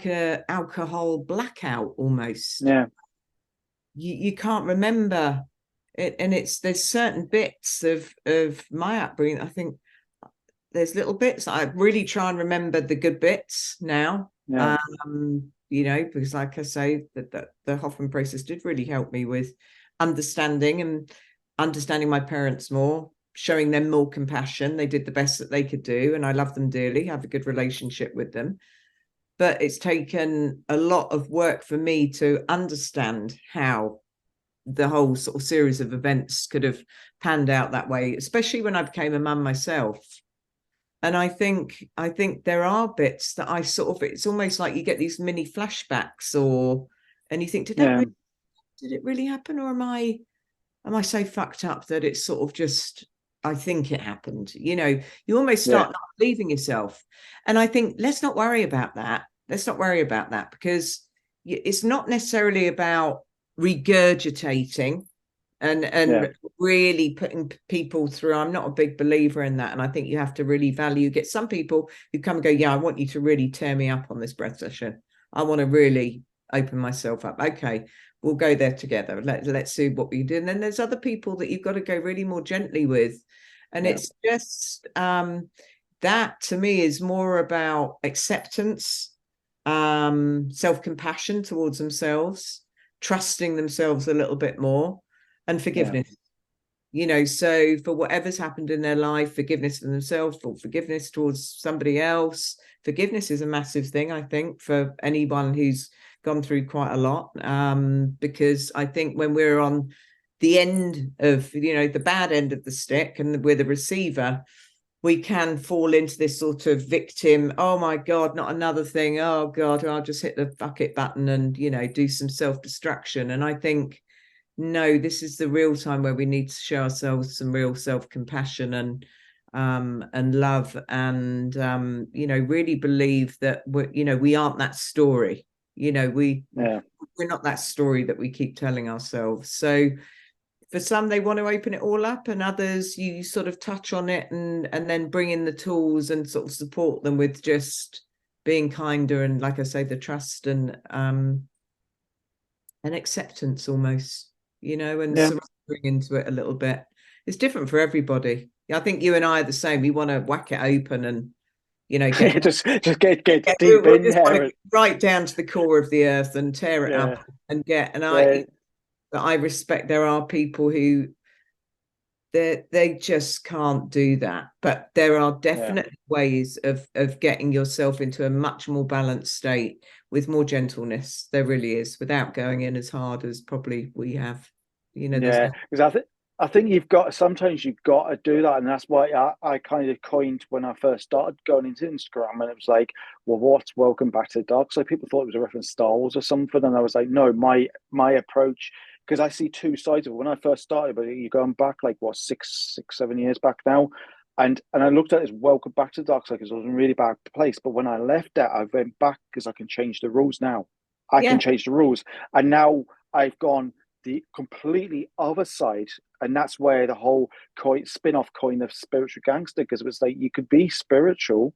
a alcohol blackout almost. Yeah, You can't remember it, and there's certain bits of my upbringing. I think there's little bits I really try and remember the good bits now. yeah, Because like I say, that the Hoffman process did really help me with understanding my parents more, showing them more compassion. They did the best that they could do, and I love them dearly, have a good relationship with them. But it's taken a lot of work for me to understand how the whole sort of series of events could have panned out that way, especially when I became a mum myself. And I think there are bits that I sort of, it's almost like you get these mini flashbacks, and you think, yeah, did it really happen, or am I so fucked up that it's sort of just, I think it happened. You almost yeah, start not believing yourself. And I think, let's not worry about that. Let's not worry about that, because it's not necessarily about regurgitating and really putting people through. I'm not a big believer in that, and I think you have to really value. Get some people who come and go, yeah, I want you to really tear me up on this breath session. I want to really open myself up. Okay, we'll go there together. Let's see what we do. And then there's other people that you've got to go really more gently with, and it's just that to me is more about acceptance, self-compassion towards themselves, trusting themselves a little bit more, and forgiveness. So for whatever's happened in their life, forgiveness for themselves or forgiveness towards somebody else. Forgiveness is a massive thing, I think, for anyone who's gone through quite a lot, because I think when we're on the end of, the bad end of the stick and we're the receiver, we can fall into this sort of victim, oh my God, not another thing, oh God, I'll just hit the fuck it button and, do some self-destruction. And I think, no, this is the real time where we need to show ourselves some real self-compassion and love, and really believe that we aren't that story. We're not that story that we keep telling ourselves. So for some, they want to open it all up, and others you sort of touch on it and then bring in the tools and sort of support them with just being kinder and, like I say, the trust and acceptance almost, and surrendering into it a little bit. It's different for everybody. I think you and I are the same. We want to whack it open and get just get deep in there, right down to the core of the earth and tear it up and get. And I respect there are people who they just can't do that, but there are definite ways of getting yourself into a much more balanced state with more gentleness. There really is, without going in as hard as probably we have. Because I think sometimes you've got to do that, and that's why I kind of coined when I first started going into Instagram, and it was like, well, what's welcome back to the dark side? People thought it was a reference to Star Wars or something, and I was like, no, my approach, because I see two sides of it. When I first started, but you're going back like what, 7 years back now, and I looked at it as welcome back to the dark side because I was in a really bad place. But when I left that, I went back because I can change the rules now. I can change the rules, and now I've gone the completely other side, and that's where the whole spin-off coin of spiritual gangster, because it was like you could be spiritual,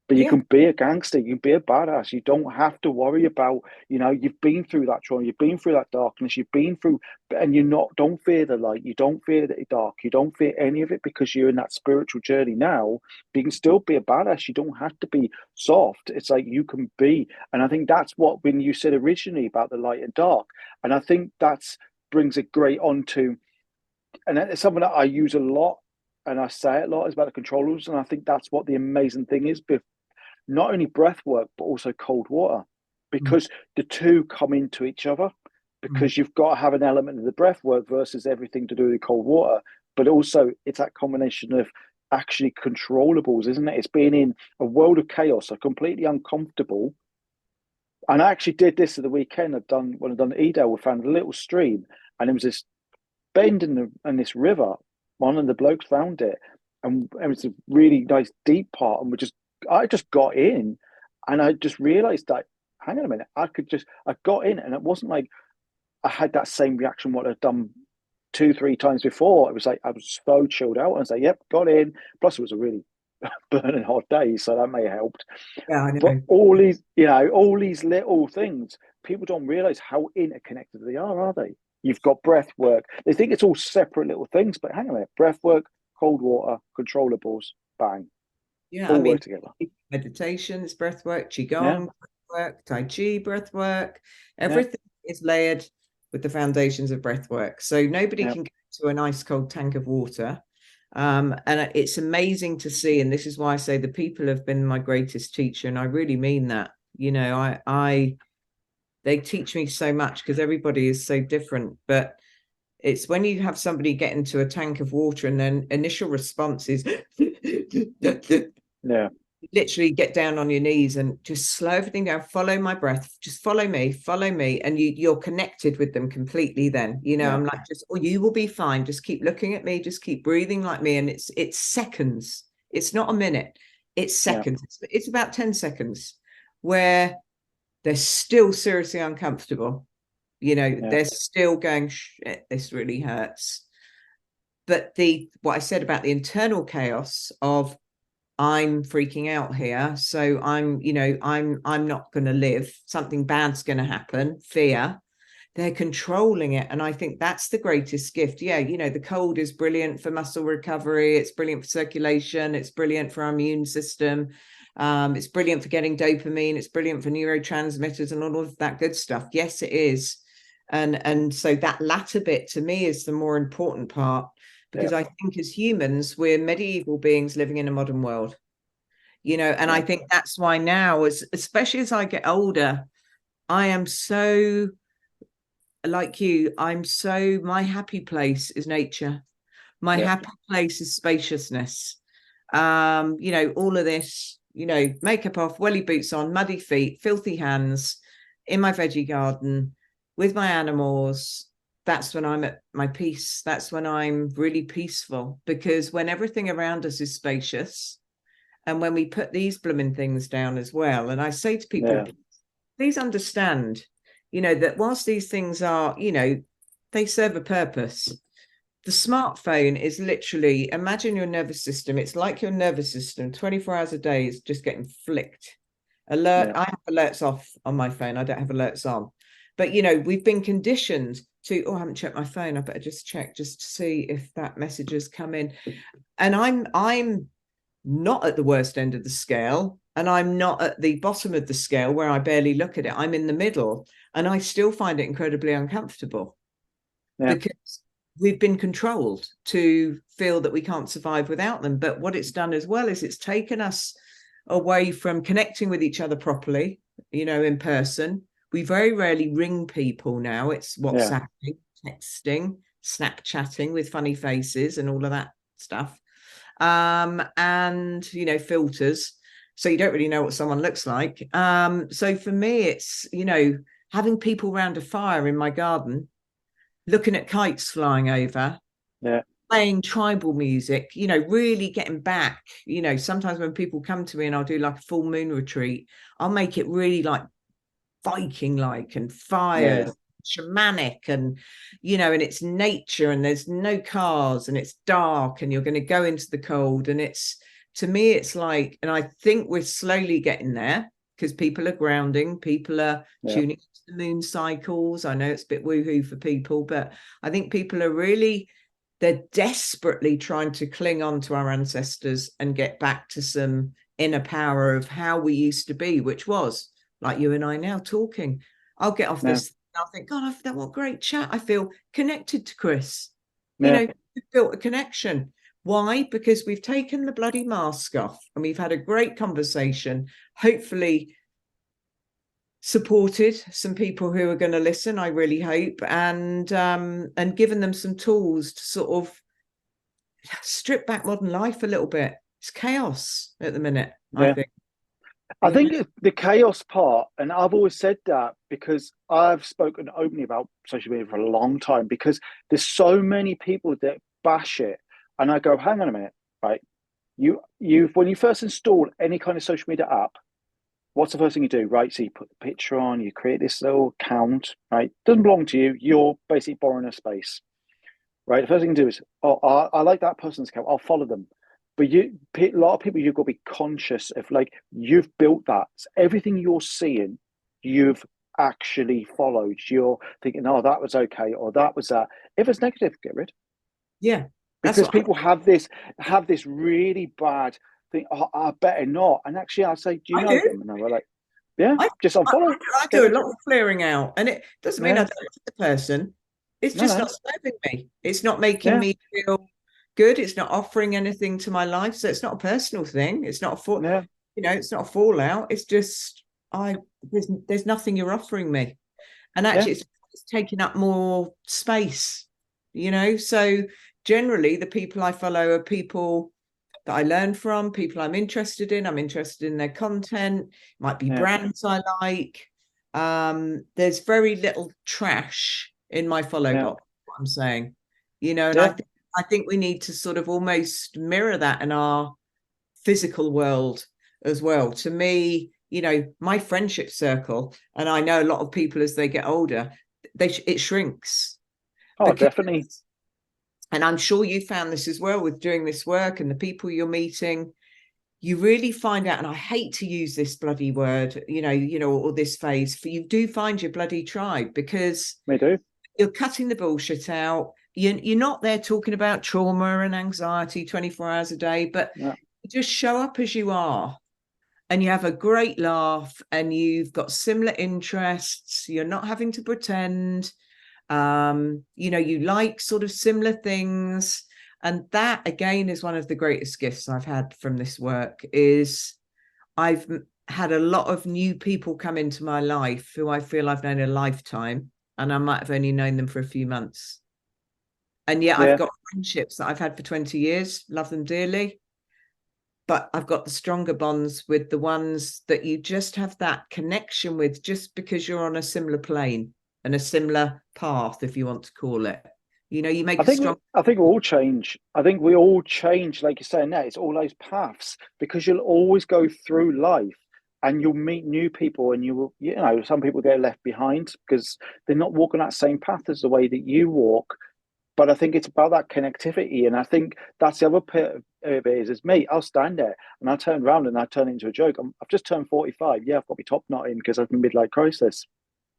but you can be a gangster, you can be a badass. You don't have to worry about, you've been through that trauma, you've been through that darkness, you've been through, and don't fear the light, you don't fear the dark, you don't fear any of it because you're in that spiritual journey now. But you can still be a badass. You don't have to be soft. It's like you can be. And I think that's what, when you said originally about the light and dark, and I think that's brings it great onto, and it's something that I use a lot and I say it a lot, is about the controllers. And I think that's what the amazing thing is, not only breath work, but also cold water, because the two come into each other, because you've got to have an element of the breath work versus everything to do with cold water. But also it's that combination of actually controllables, isn't it? It's being in a world of chaos, so completely uncomfortable. And I actually did this at the weekend. When I'd done Edale, we found a little stream, and there was this bend in this river. One of the blokes found it, and it was a really nice deep part. And I just got in, and I just realised that, hang on a minute, I got in, and it wasn't like I had that same reaction what I'd done 2-3 times before. It was like I was so chilled out, and I was like, yep, got in. Plus, it was a really burning hot day, so that may have helped. Yeah, I know. But all these little things, people don't realize how interconnected they are they? You've got breath work. They think it's all separate little things, but hang on a minute. Breath work, cold water, controllables, bang. Yeah, all work together. Meditations, breath work, qigong, breath work, tai chi, breath work. Everything is layered with the foundations of breath work. So nobody can get to an ice cold tank of water. And it's amazing to see, and this is why I say the people have been my greatest teacher, and I really mean that. They teach me so much because everybody is so different. But it's when you have somebody get into a tank of water and then initial response is literally get down on your knees and just slow everything down, follow my breath, just follow me, and you're connected with them completely. Then I'm like, you will be fine, just keep looking at me, just keep breathing like me. And it's seconds, it's not a minute, it's seconds. It's about 10 seconds where they're still seriously uncomfortable, They're still going, shit, this really hurts. But what I said about the internal chaos of, I'm freaking out here, so I'm not going to live, something bad's going to happen, fear, they're controlling it. And I think that's the greatest gift. The cold is brilliant for muscle recovery, it's brilliant for circulation, it's brilliant for our immune system, it's brilliant for getting dopamine, it's brilliant for neurotransmitters and all of that good stuff. Yes, it is. And so that latter bit to me is the more important part, because I think as humans, we're medieval beings living in a modern world, and I think that's why now, especially as I get older, I am so like you. My happy place is nature. My happy place is spaciousness. All of this, makeup off, welly boots on, muddy feet, filthy hands, in my veggie garden with my animals. That's when I'm at my peace. That's when I'm really peaceful, because when everything around us is spacious, and when we put these blooming things down as well, and I say to people, please understand, that whilst these things are, they serve a purpose. The smartphone is literally, imagine your nervous system. It's like your nervous system 24 hours a day is just getting flicked. I have alerts off on my phone. I don't have alerts on. But, we've been conditioned to, I haven't checked my phone. I better just check just to see if that message has come in. And I'm not at the worst end of the scale, and I'm not at the bottom of the scale where I barely look at it. I'm in the middle, and I still find it incredibly uncomfortable because we've been controlled to feel that we can't survive without them. But what it's done as well is it's taken us away from connecting with each other properly, in person. We very rarely ring people now. It's WhatsApping, texting, Snapchatting with funny faces and all of that stuff. And filters, so you don't really know what someone looks like. So for me, it's having people around a fire in my garden, looking at kites flying over, playing tribal music, really getting back. Sometimes when people come to me and I'll do like a full moon retreat, I'll make it really like Viking like and fires, shamanic, and and it's nature, and there's no cars, and it's dark, and you're going to go into the cold. And it's, to me, it's like, and I think we're slowly getting there, because people are grounding, people are tuning into the moon cycles. I know it's a bit woohoo for people, but I think people are really, they're desperately trying to cling on to our ancestors and get back to some inner power of how we used to be, which was like you and I now talking. I'll get off this, I'll think, God, what great chat. I feel connected to Chris. We've built a connection. Why? Because we've taken the bloody mask off and we've had a great conversation, hopefully supported some people who are going to listen, I really hope, and given them some tools to sort of strip back modern life a little bit. It's chaos at the minute, I think. I think the chaos part, and I've always said that because I've spoken openly about social media for a long time, because there's so many people that bash it, and I go, hang on a minute, right? You've when you first install any kind of social media app, what's the first thing you do, right? So you put the picture on, you create this little account, right? Doesn't belong to you. You're basically borrowing a space, right? The first thing you do is, I like that person's account. I'll follow them. But a lot of people, you've got to be conscious of, like, you've built that. So everything you're seeing, you've actually followed. You're thinking, oh, that was okay, or that was that. If it's negative, get rid. Yeah. Because people have this really bad thing. Oh, I better not. And actually, I say, do you know them? And they were like, just unfollow. I do a lot of clearing out, and it doesn't mean I don't like the person. It's just not serving me. It's not making me feel good. It's not offering anything to my life. So it's not a personal thing. It's not it's not a fallout. It's just there's nothing you're offering me. And actually it's taking up more space, So generally the people I follow are people that I learn from, people I'm interested in. I'm interested in their content. Might be brands I like. There's very little trash in my follow box, what I'm saying. And I think we need to sort of almost mirror that in our physical world as well. To me, my friendship circle, and I know a lot of people as they get older, it shrinks. Oh, Because, definitely. and I'm sure you found this as well with doing this work and the people you're meeting, you really find out, and I hate to use this bloody word, or this phase, for you do find your bloody tribe, because Me do. you're cutting the bullshit out. You're not there talking about trauma and anxiety 24 hours a day, but Yeah. you just show up as you are, and you have a great laugh, and you've got similar interests. You're not having to pretend. You like sort of similar things. And that again is one of the greatest gifts I've had from this work. Is I've had a lot of new people come into my life who I feel I've known a lifetime, and I might have only known them for a few months. And yet I've Yeah. got friendships that I've had for 20 years, love them dearly. But I've got the stronger bonds with the ones that you just have that connection with, just because you're on a similar plane and a similar path, if you want to call it. You make a strong. I think we all change. I think we all change, like you're saying there, it's all those paths, because you'll always go through life and you'll meet new people, and some people get left behind because they're not walking that same path as the way that you walk. But I think it's about that connectivity. And I think that's the other bit of it is me. I'll stand there and I turn around and I turn it into a joke. I've just turned 45. Yeah, I've got my top knot in because I've been midlife crisis.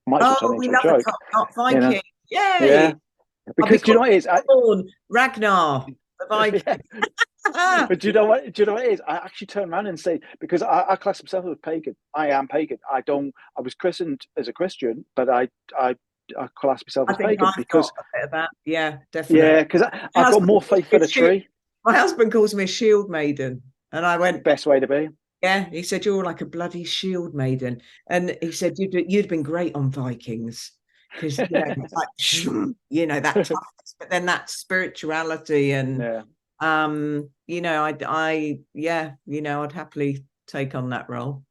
Might as well turn Oh, it we into a love a joke, top knot you know? Viking. Yay. Yeah. I'll be Because do you know calling what it is? Ragnar, the Viking. Yeah. But do you know what? Do you know what it is? I actually turn around and say, because I class myself as pagan. I am pagan. I don't. I was christened as a Christian, but I class myself I as think pagan I've got because a bit of that. Yeah, definitely. yeah, because My I've got husband more calls faith me for the tree. my husband calls me a shield maiden. And I went, Best way to be. yeah, he said, you're like a bloody shield maiden. And he said, you'd been great on Vikings. Because, it's like, that toughness, but then that spirituality and, Yeah. I'd happily take on that role.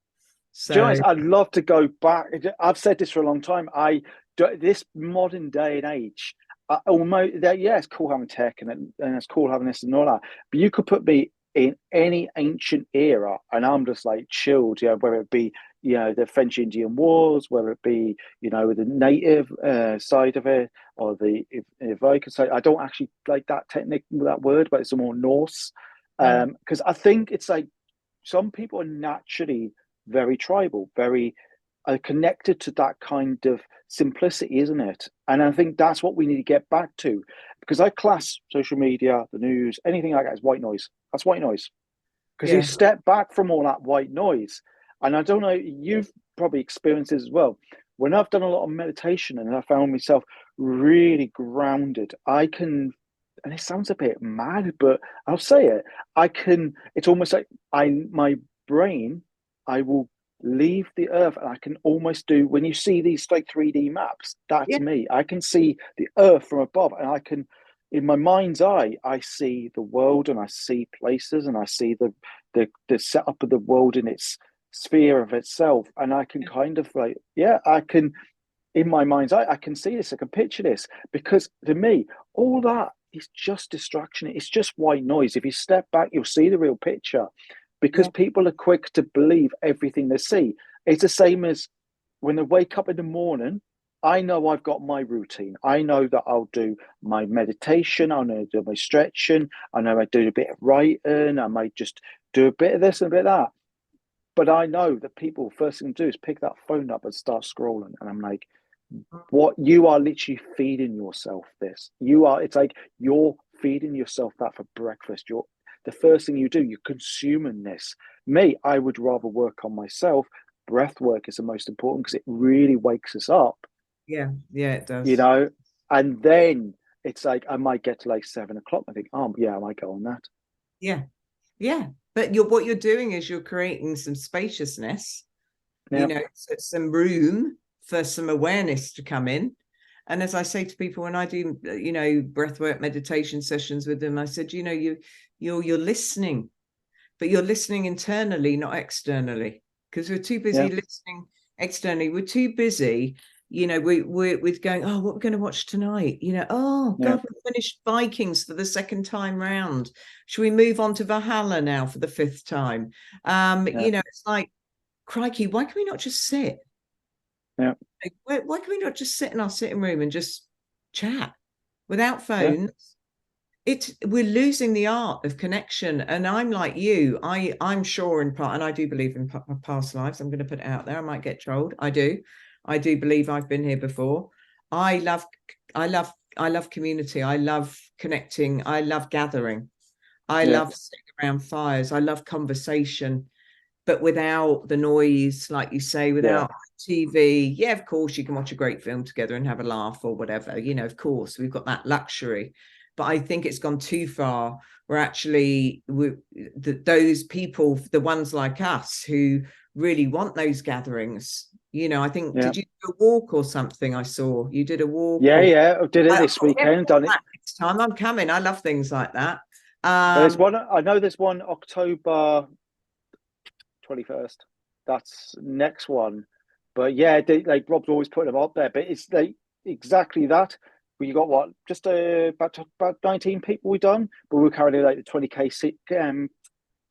Do you know So, what? I'd love to go back. I've said this for a long time. This modern day and age, almost yeah, it's cool having tech and it's cool having this and all that. But you could put me in any ancient era, and I'm just like chilled. Whether it be the French Indian Wars, whether it be the native side of it or the Viking side. I don't actually like that technique, that word, but it's more Norse. Because I think it's like some people are naturally very tribal, very connected to that kind of simplicity, isn't it? And I think that's what we need to get back to, because I class social media, the news, anything like that as white noise. That's white noise. Because you yeah, step back from all that white noise, and I don't know, you've probably experienced this as well. When I've done a lot of meditation and I found myself really grounded, I can, and it sounds a bit mad, but I'll say it. I can. It's almost like my brain. I will leave the earth, and I can almost do when you see these like 3D maps. yeah, That's me. I can see the earth from above, and I can, in my mind's eye, I see the world, and I see places, and I see the setup of the world in its sphere of itself, and I can kind of like, yeah, I can, in my mind's eye, I can see this, I can picture this, because to me, all that is just distraction. It's just white noise. If you step back, you'll see the real picture, because yeah, people are quick to believe everything they see. It's the same as when they wake up in the morning. I know I've got my routine. I know that I'll do my meditation. I know I do my stretching. I know I do a bit of writing. I might just do a bit of this and a bit of that. But I know that people first thing to do is pick that phone up and start scrolling. And I'm like, what, you are literally feeding yourself this. It's like you're feeding yourself that for breakfast. You're the first thing you do, you're consuming this. Me, I would rather work on myself. Breath work is the most important because it really wakes us up, yeah, it you does. know. And then it's like I might get to like 7 o'clock. I think, oh yeah, I might go on that. Yeah, yeah. But what you're doing is you're creating some spaciousness, Yeah, some room for some awareness to come in. And as I say to people when I do, breathwork meditation sessions with them, I said, you're listening, but you're listening internally, not externally, because we're too busy yeah, listening externally. We're too busy, we're going, oh, what we're going to watch tonight? Oh yeah, God, we finished Vikings for the second time round. Should we move on to Valhalla now for the fifth time? yeah, It's like, crikey, why can we not just sit? yeah. why can we not just sit in our sitting room and just chat without Yeah, phones? We're losing the art of connection. And I'm like you, I'm sure in part, and I do believe in past lives. I'm going to put it out there. I might get trolled. I do believe I've been here before. I love I love I love community. I love connecting. I love gathering. I yeah, love sitting around fires. I love conversation, but without the noise, like you say, yeah, without TV. Yeah, of course, you can watch a great film together and have a laugh or whatever. Of course, we've got that luxury. But I think it's gone too far. Where actually, those people, the ones like us who really want those gatherings. I think, yeah, did you do a walk or something? I saw you did a walk, yeah, or yeah. I did it I this thought, yeah, weekend. Done it. next time I'm coming. I love things like that. Well, there's Um, one. I know there's one October 21st. That's next one. But yeah, like Rob's always putting them up there. But it's like exactly that. Well, you got what? Just about 19 people we done, but we were carrying like the 20k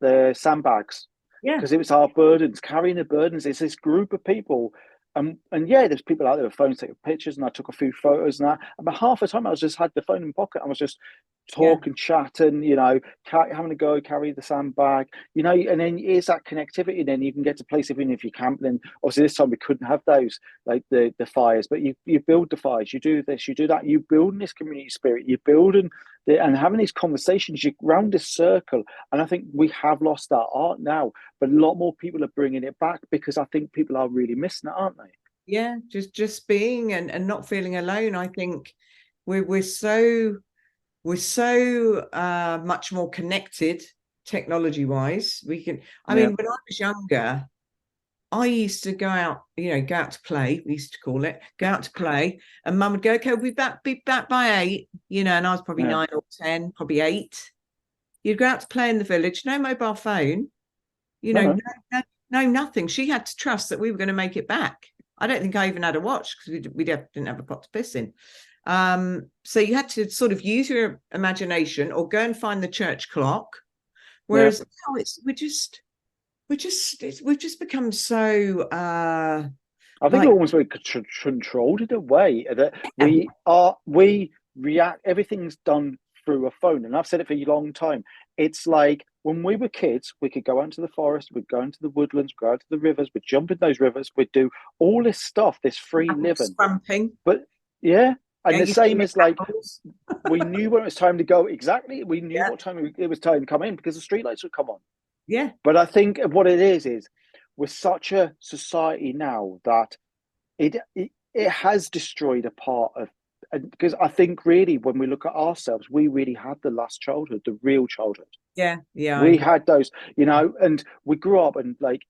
the sandbags yeah, because it was our burdens, carrying the burdens. It's this group of people. And yeah, there's people out there with phones taking pictures, and I took a few photos and that. But half the time, I was just had the phone in my pocket. I was just yeah, talking, chatting, having a go, carry the sandbag, and then is that connectivity. And then you can get to place even if you camp. Then obviously this time we couldn't have those like the fires, but you build the fires, you do this, you do that, you building this community spirit, you're building and having these conversations. You round this circle, and I think we have lost that art now. But a lot more people are bringing it back because I think people are really missing it, aren't they? yeah. Just being and not feeling alone. I think we're so much more connected technology wise. I Yeah, mean, when I was younger, I used to go out to play. We used to call it go out to play, and Mum would go, "Okay, we'll be back by 8." And I was probably yeah, 9 or 10, probably 8. You'd go out to play in the village, no mobile phone, no, no, no, no, nothing. She had to trust that we were going to make it back. I don't think I even had a watch because didn't have a pot to piss in. So you had to sort of use your imagination or go and find the church clock. yeah. Whereas now we've just become so I think we're like, almost very controlled in a way that yeah, we react. Everything's done through a phone, and I've said it for a long time. It's like when we were kids, we could go out into the forest, we'd go into the woodlands, go out to the rivers, we'd jump in those rivers, we'd do all this stuff, this free living. scrumping. But yeah, and Yeah, the you see same me as like apples. we knew when it was time to go. Exactly, we knew Yeah, what time it was time to come in because the streetlights would come on. yeah, But I think what it is we're such a society now that it has destroyed a part of, because I think really when we look at ourselves, we really had the last childhood, the real childhood. yeah, yeah. I We agree. had those, and we grew up and like,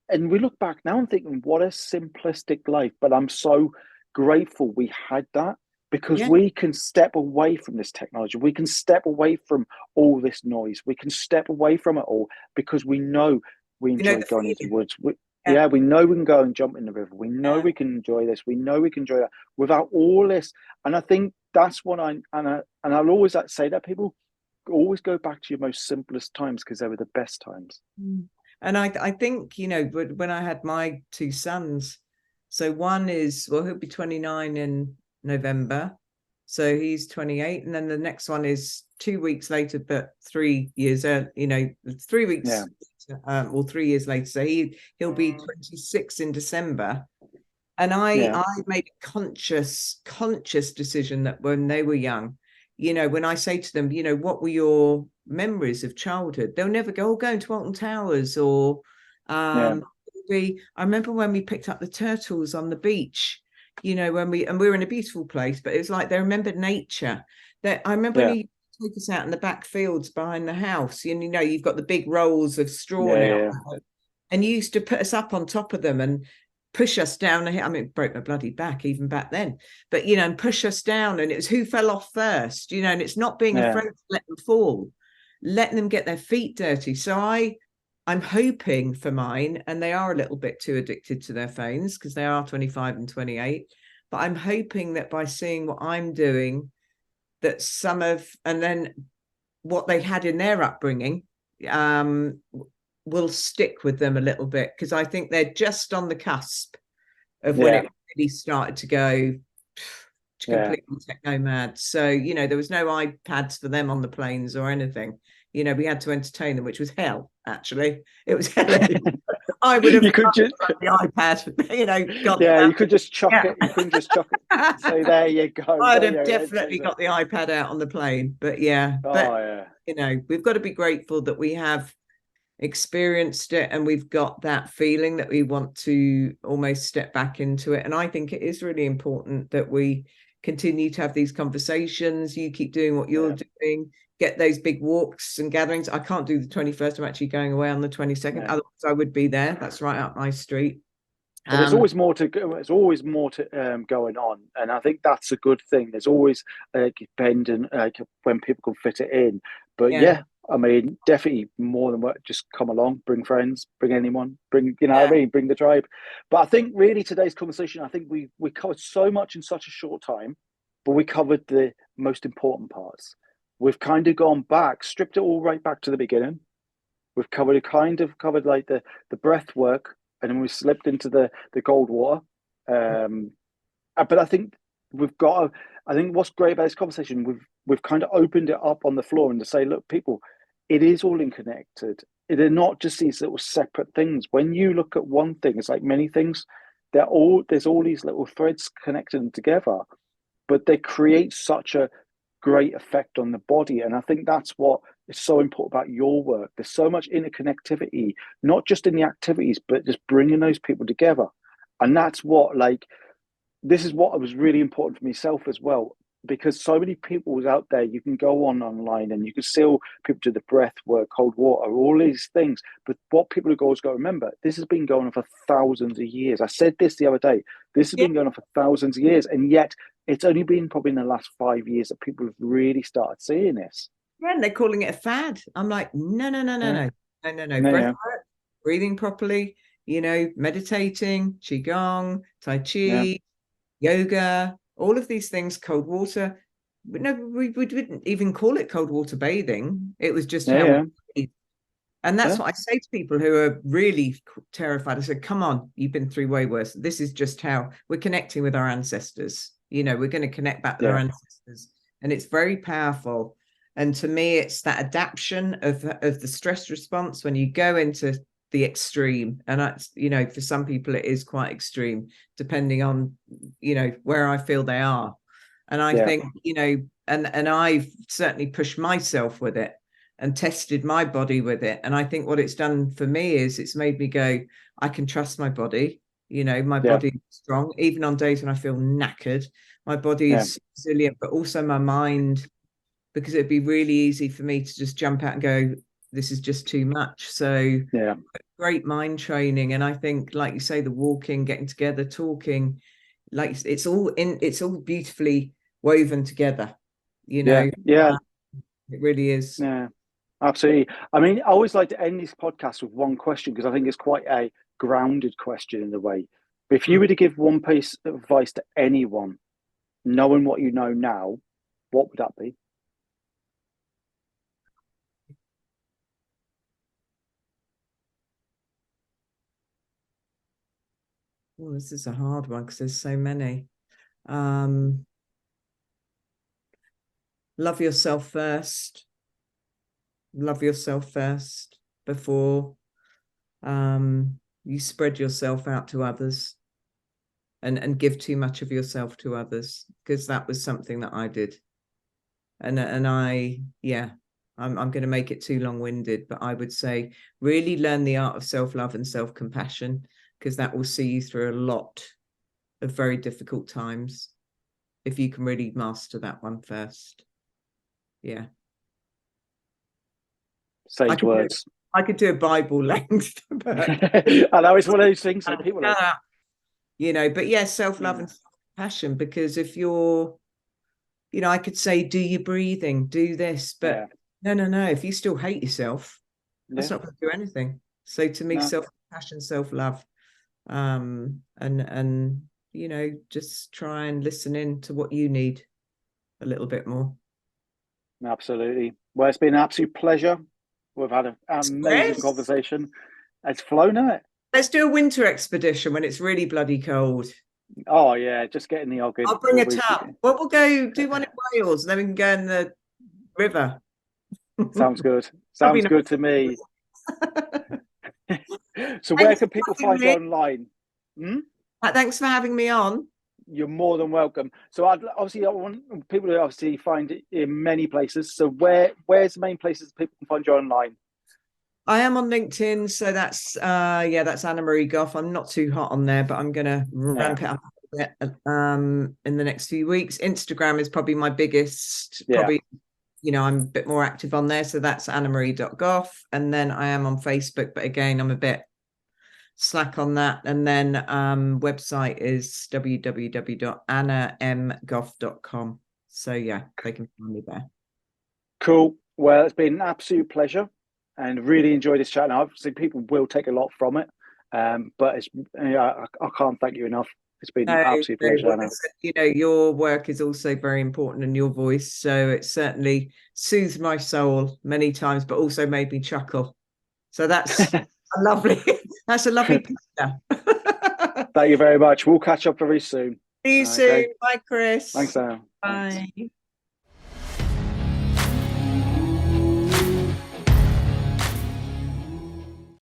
and we look back now and thinking, what a simplistic life. But I'm so grateful we had that because Yeah, we can step away from this technology. We can step away from all this noise. We can step away from it all because we know we enjoy the going into the feeling. woods. Yeah, Yeah, we know we can go and jump in the river. We know yeah. we can enjoy this. We know we can enjoy that without all this. And I think that's what I'll always like to say that people always go back to your most simplest times because they were the best times. Mm. And I think, when I had my two sons, so one is, well, he'll be 29 in November. So he's 28. And then the next one is 2 weeks later, but 3 years, 3 weeks, Yeah, or 3 years later. So he'll be 26 in December. And I yeah, I made a conscious decision that when they were young, when I say to them, what were your memories of childhood, they'll never go, going to Alton Towers or yeah, I remember when we picked up the turtles on the beach, when we were in a beautiful place, but it was like they remembered nature. That I remember when yeah, you take us out in the back fields behind the house, and you've got the big rolls of straw yeah, now, yeah, and you used to put us up on top of them and push us down the hill. I mean, it broke my bloody back even back then, but and push us down. And it was who fell off first, and it's not being yeah, afraid to let them fall, letting them get their feet dirty. So I'm hoping for mine, and they are a little bit too addicted to their phones because they are 25 and 28. But I'm hoping that by seeing what I'm doing, that and then what they had in their upbringing, um, will stick with them a little bit because I think they're just on the cusp of when yeah. it really started to go Yeah. completely techno mad. So, you know, there was no iPads for them on the planes or anything. You know, we had to entertain them, which was hell, actually. It was hell. I would have You could just, the iPad, you know, got yeah, that. you could just chuck Yeah. it. You couldn't just chuck it. Say, there you go. I'd There have you go. definitely got the iPad out on the plane. But yeah, but Oh, yeah. you know, we've got to be grateful that we have experienced it and we've got that feeling that we want to almost step back into it. And I think it is really important that we continue to have these conversations. You keep doing what you're doing, get those big walks and gatherings. I can't do the 21st. I'm actually going away on the 22nd. Otherwise I would be there. That's right up my street. But there's always more to go. There's always more to going on, and I think that's a good thing. There's always bending when people can fit it in. But yeah, yeah, I mean, definitely more than what. Just come along, bring friends, bring anyone, bring you know yeah, what I mean, bring the tribe. But I think really today's conversation, I think we covered so much in such a short time, but we covered the most important parts. We've kind of gone back, stripped it all right back to the beginning. We've covered like the breath work, and then we slipped into the cold water. Um, but I think we've got. I think what's great about this conversation, we've kind of opened it up on the floor and to say, look, people, it is all interconnected. They're not just these little separate things. When you look at one thing, it's like many things. There's all these little threads connected together, but they create such a great effect on the body. And I think that's what is so important about your work. There's so much interconnectivity, not just in the activities, but just bringing those people together. And that's what, like, this is what was really important for myself as well, because so many people out there, you can go online and you can still people do the breath work, cold water, all these things. But what people have always got to remember, this has been going on for thousands of years. I said this the other day. This has yeah. been going on for thousands of years, and yet it's only been probably in the last 5 years that people have really started seeing this. Yeah, and they're calling it a fad. I'm like, no, no, no, no, Yeah. no, no, no, no. No, Breath yeah, work, breathing properly, you know, meditating, qigong, tai yeah, chi, yoga, all of these things, cold water. But no, we didn't even call it cold water bathing. It was just yeah, how we yeah, breathe. And that's yeah, what I say to people who are really terrified. I said, come on, you've been through way worse. This is just how we're connecting with our ancestors. You know, we're going to connect back with our yeah, ancestors. And it's very powerful. And to me, it's that adaptation of the stress response when you go into the extreme. And that's, you know, for some people, it is quite extreme, depending on, you know, where I feel they are. And I yeah, think, you know, and I've certainly pushed myself with it and tested my body with it. And I think what it's done for me is it's made me go, I can trust my body. You know, my yeah, body is strong, even on days when I feel knackered. My body yeah, is resilient, but also my mind, because it'd be really easy for me to just jump out and go, this is just too much. So yeah. great mind training. And I think, like you say, the walking, getting together, talking, like it's all beautifully woven together, you Yeah, know. yeah, It really is. yeah. Absolutely. I mean, I always like to end this podcast with one question because I think it's quite a grounded question in a way. But if you Mm. were to give one piece of advice to anyone, knowing what you know now, what would that be? Oh, this is a hard one because there's so many. Um, love yourself first. Love yourself first before you spread yourself out to others and give too much of yourself to others, because that was something that I did. And I, yeah, I'm going to make it too long-winded, but I would say really learn the art of self-love and self-compassion, because that will see you through a lot of very difficult times if you can really master that one first. Yeah. I Sage could do words. I could do a Bible length, but I know it's one of those things that people are like, you know, but yeah, self-love yeah, and self-compassion, because if you're, you know, I could say, do your breathing, do this, but yeah, no, no, no. If you still hate yourself, that's yeah, not going to do anything. So to me, no, self-compassion, self-love, and you know, just try and listen in to what you need a little bit more. absolutely. Well, it's been an absolute pleasure. We've had an amazing Chris, conversation. It's flown, isn't it? let's do a winter expedition when it's really bloody cold. Oh yeah, just getting the I'll organ bring will a be tub. Well, we'll go do one in Wales, and then we can go in the river. sounds good. Probably Sounds not. good to me. So where Thanks can for people having find you me. online? Hmm? Thanks for having me on. You're more than welcome. So I want people to obviously find it in many places. So where's the main places people can find you online? I am on LinkedIn, so that's that's Anna-Marie Gough. I'm not too hot on there, but I'm gonna Yeah, ramp it up a bit in the next few weeks. Instagram is probably my biggest, yeah. probably, I'm a bit more active on there. So that's Anna-Marie.Gough. And then I am on Facebook, but again, I'm a bit slack on that. And then website is www.annamgough.com. So yeah, they can find me there. Cool. Well, it's been an absolute pleasure and really enjoyed this chat. And obviously, people will take a lot from it. But it's, yeah, I can't thank you enough. It's been an No, absolute no, pleasure, well, Anna. listen, your work is also very important and your voice. So it certainly soothed my soul many times, but also made me chuckle. So that's a lovely, that's a lovely picture. Thank you very much. We'll catch up very soon. See you Okay. soon. Bye, Chris. Thanks, Anna. Thanks. Bye.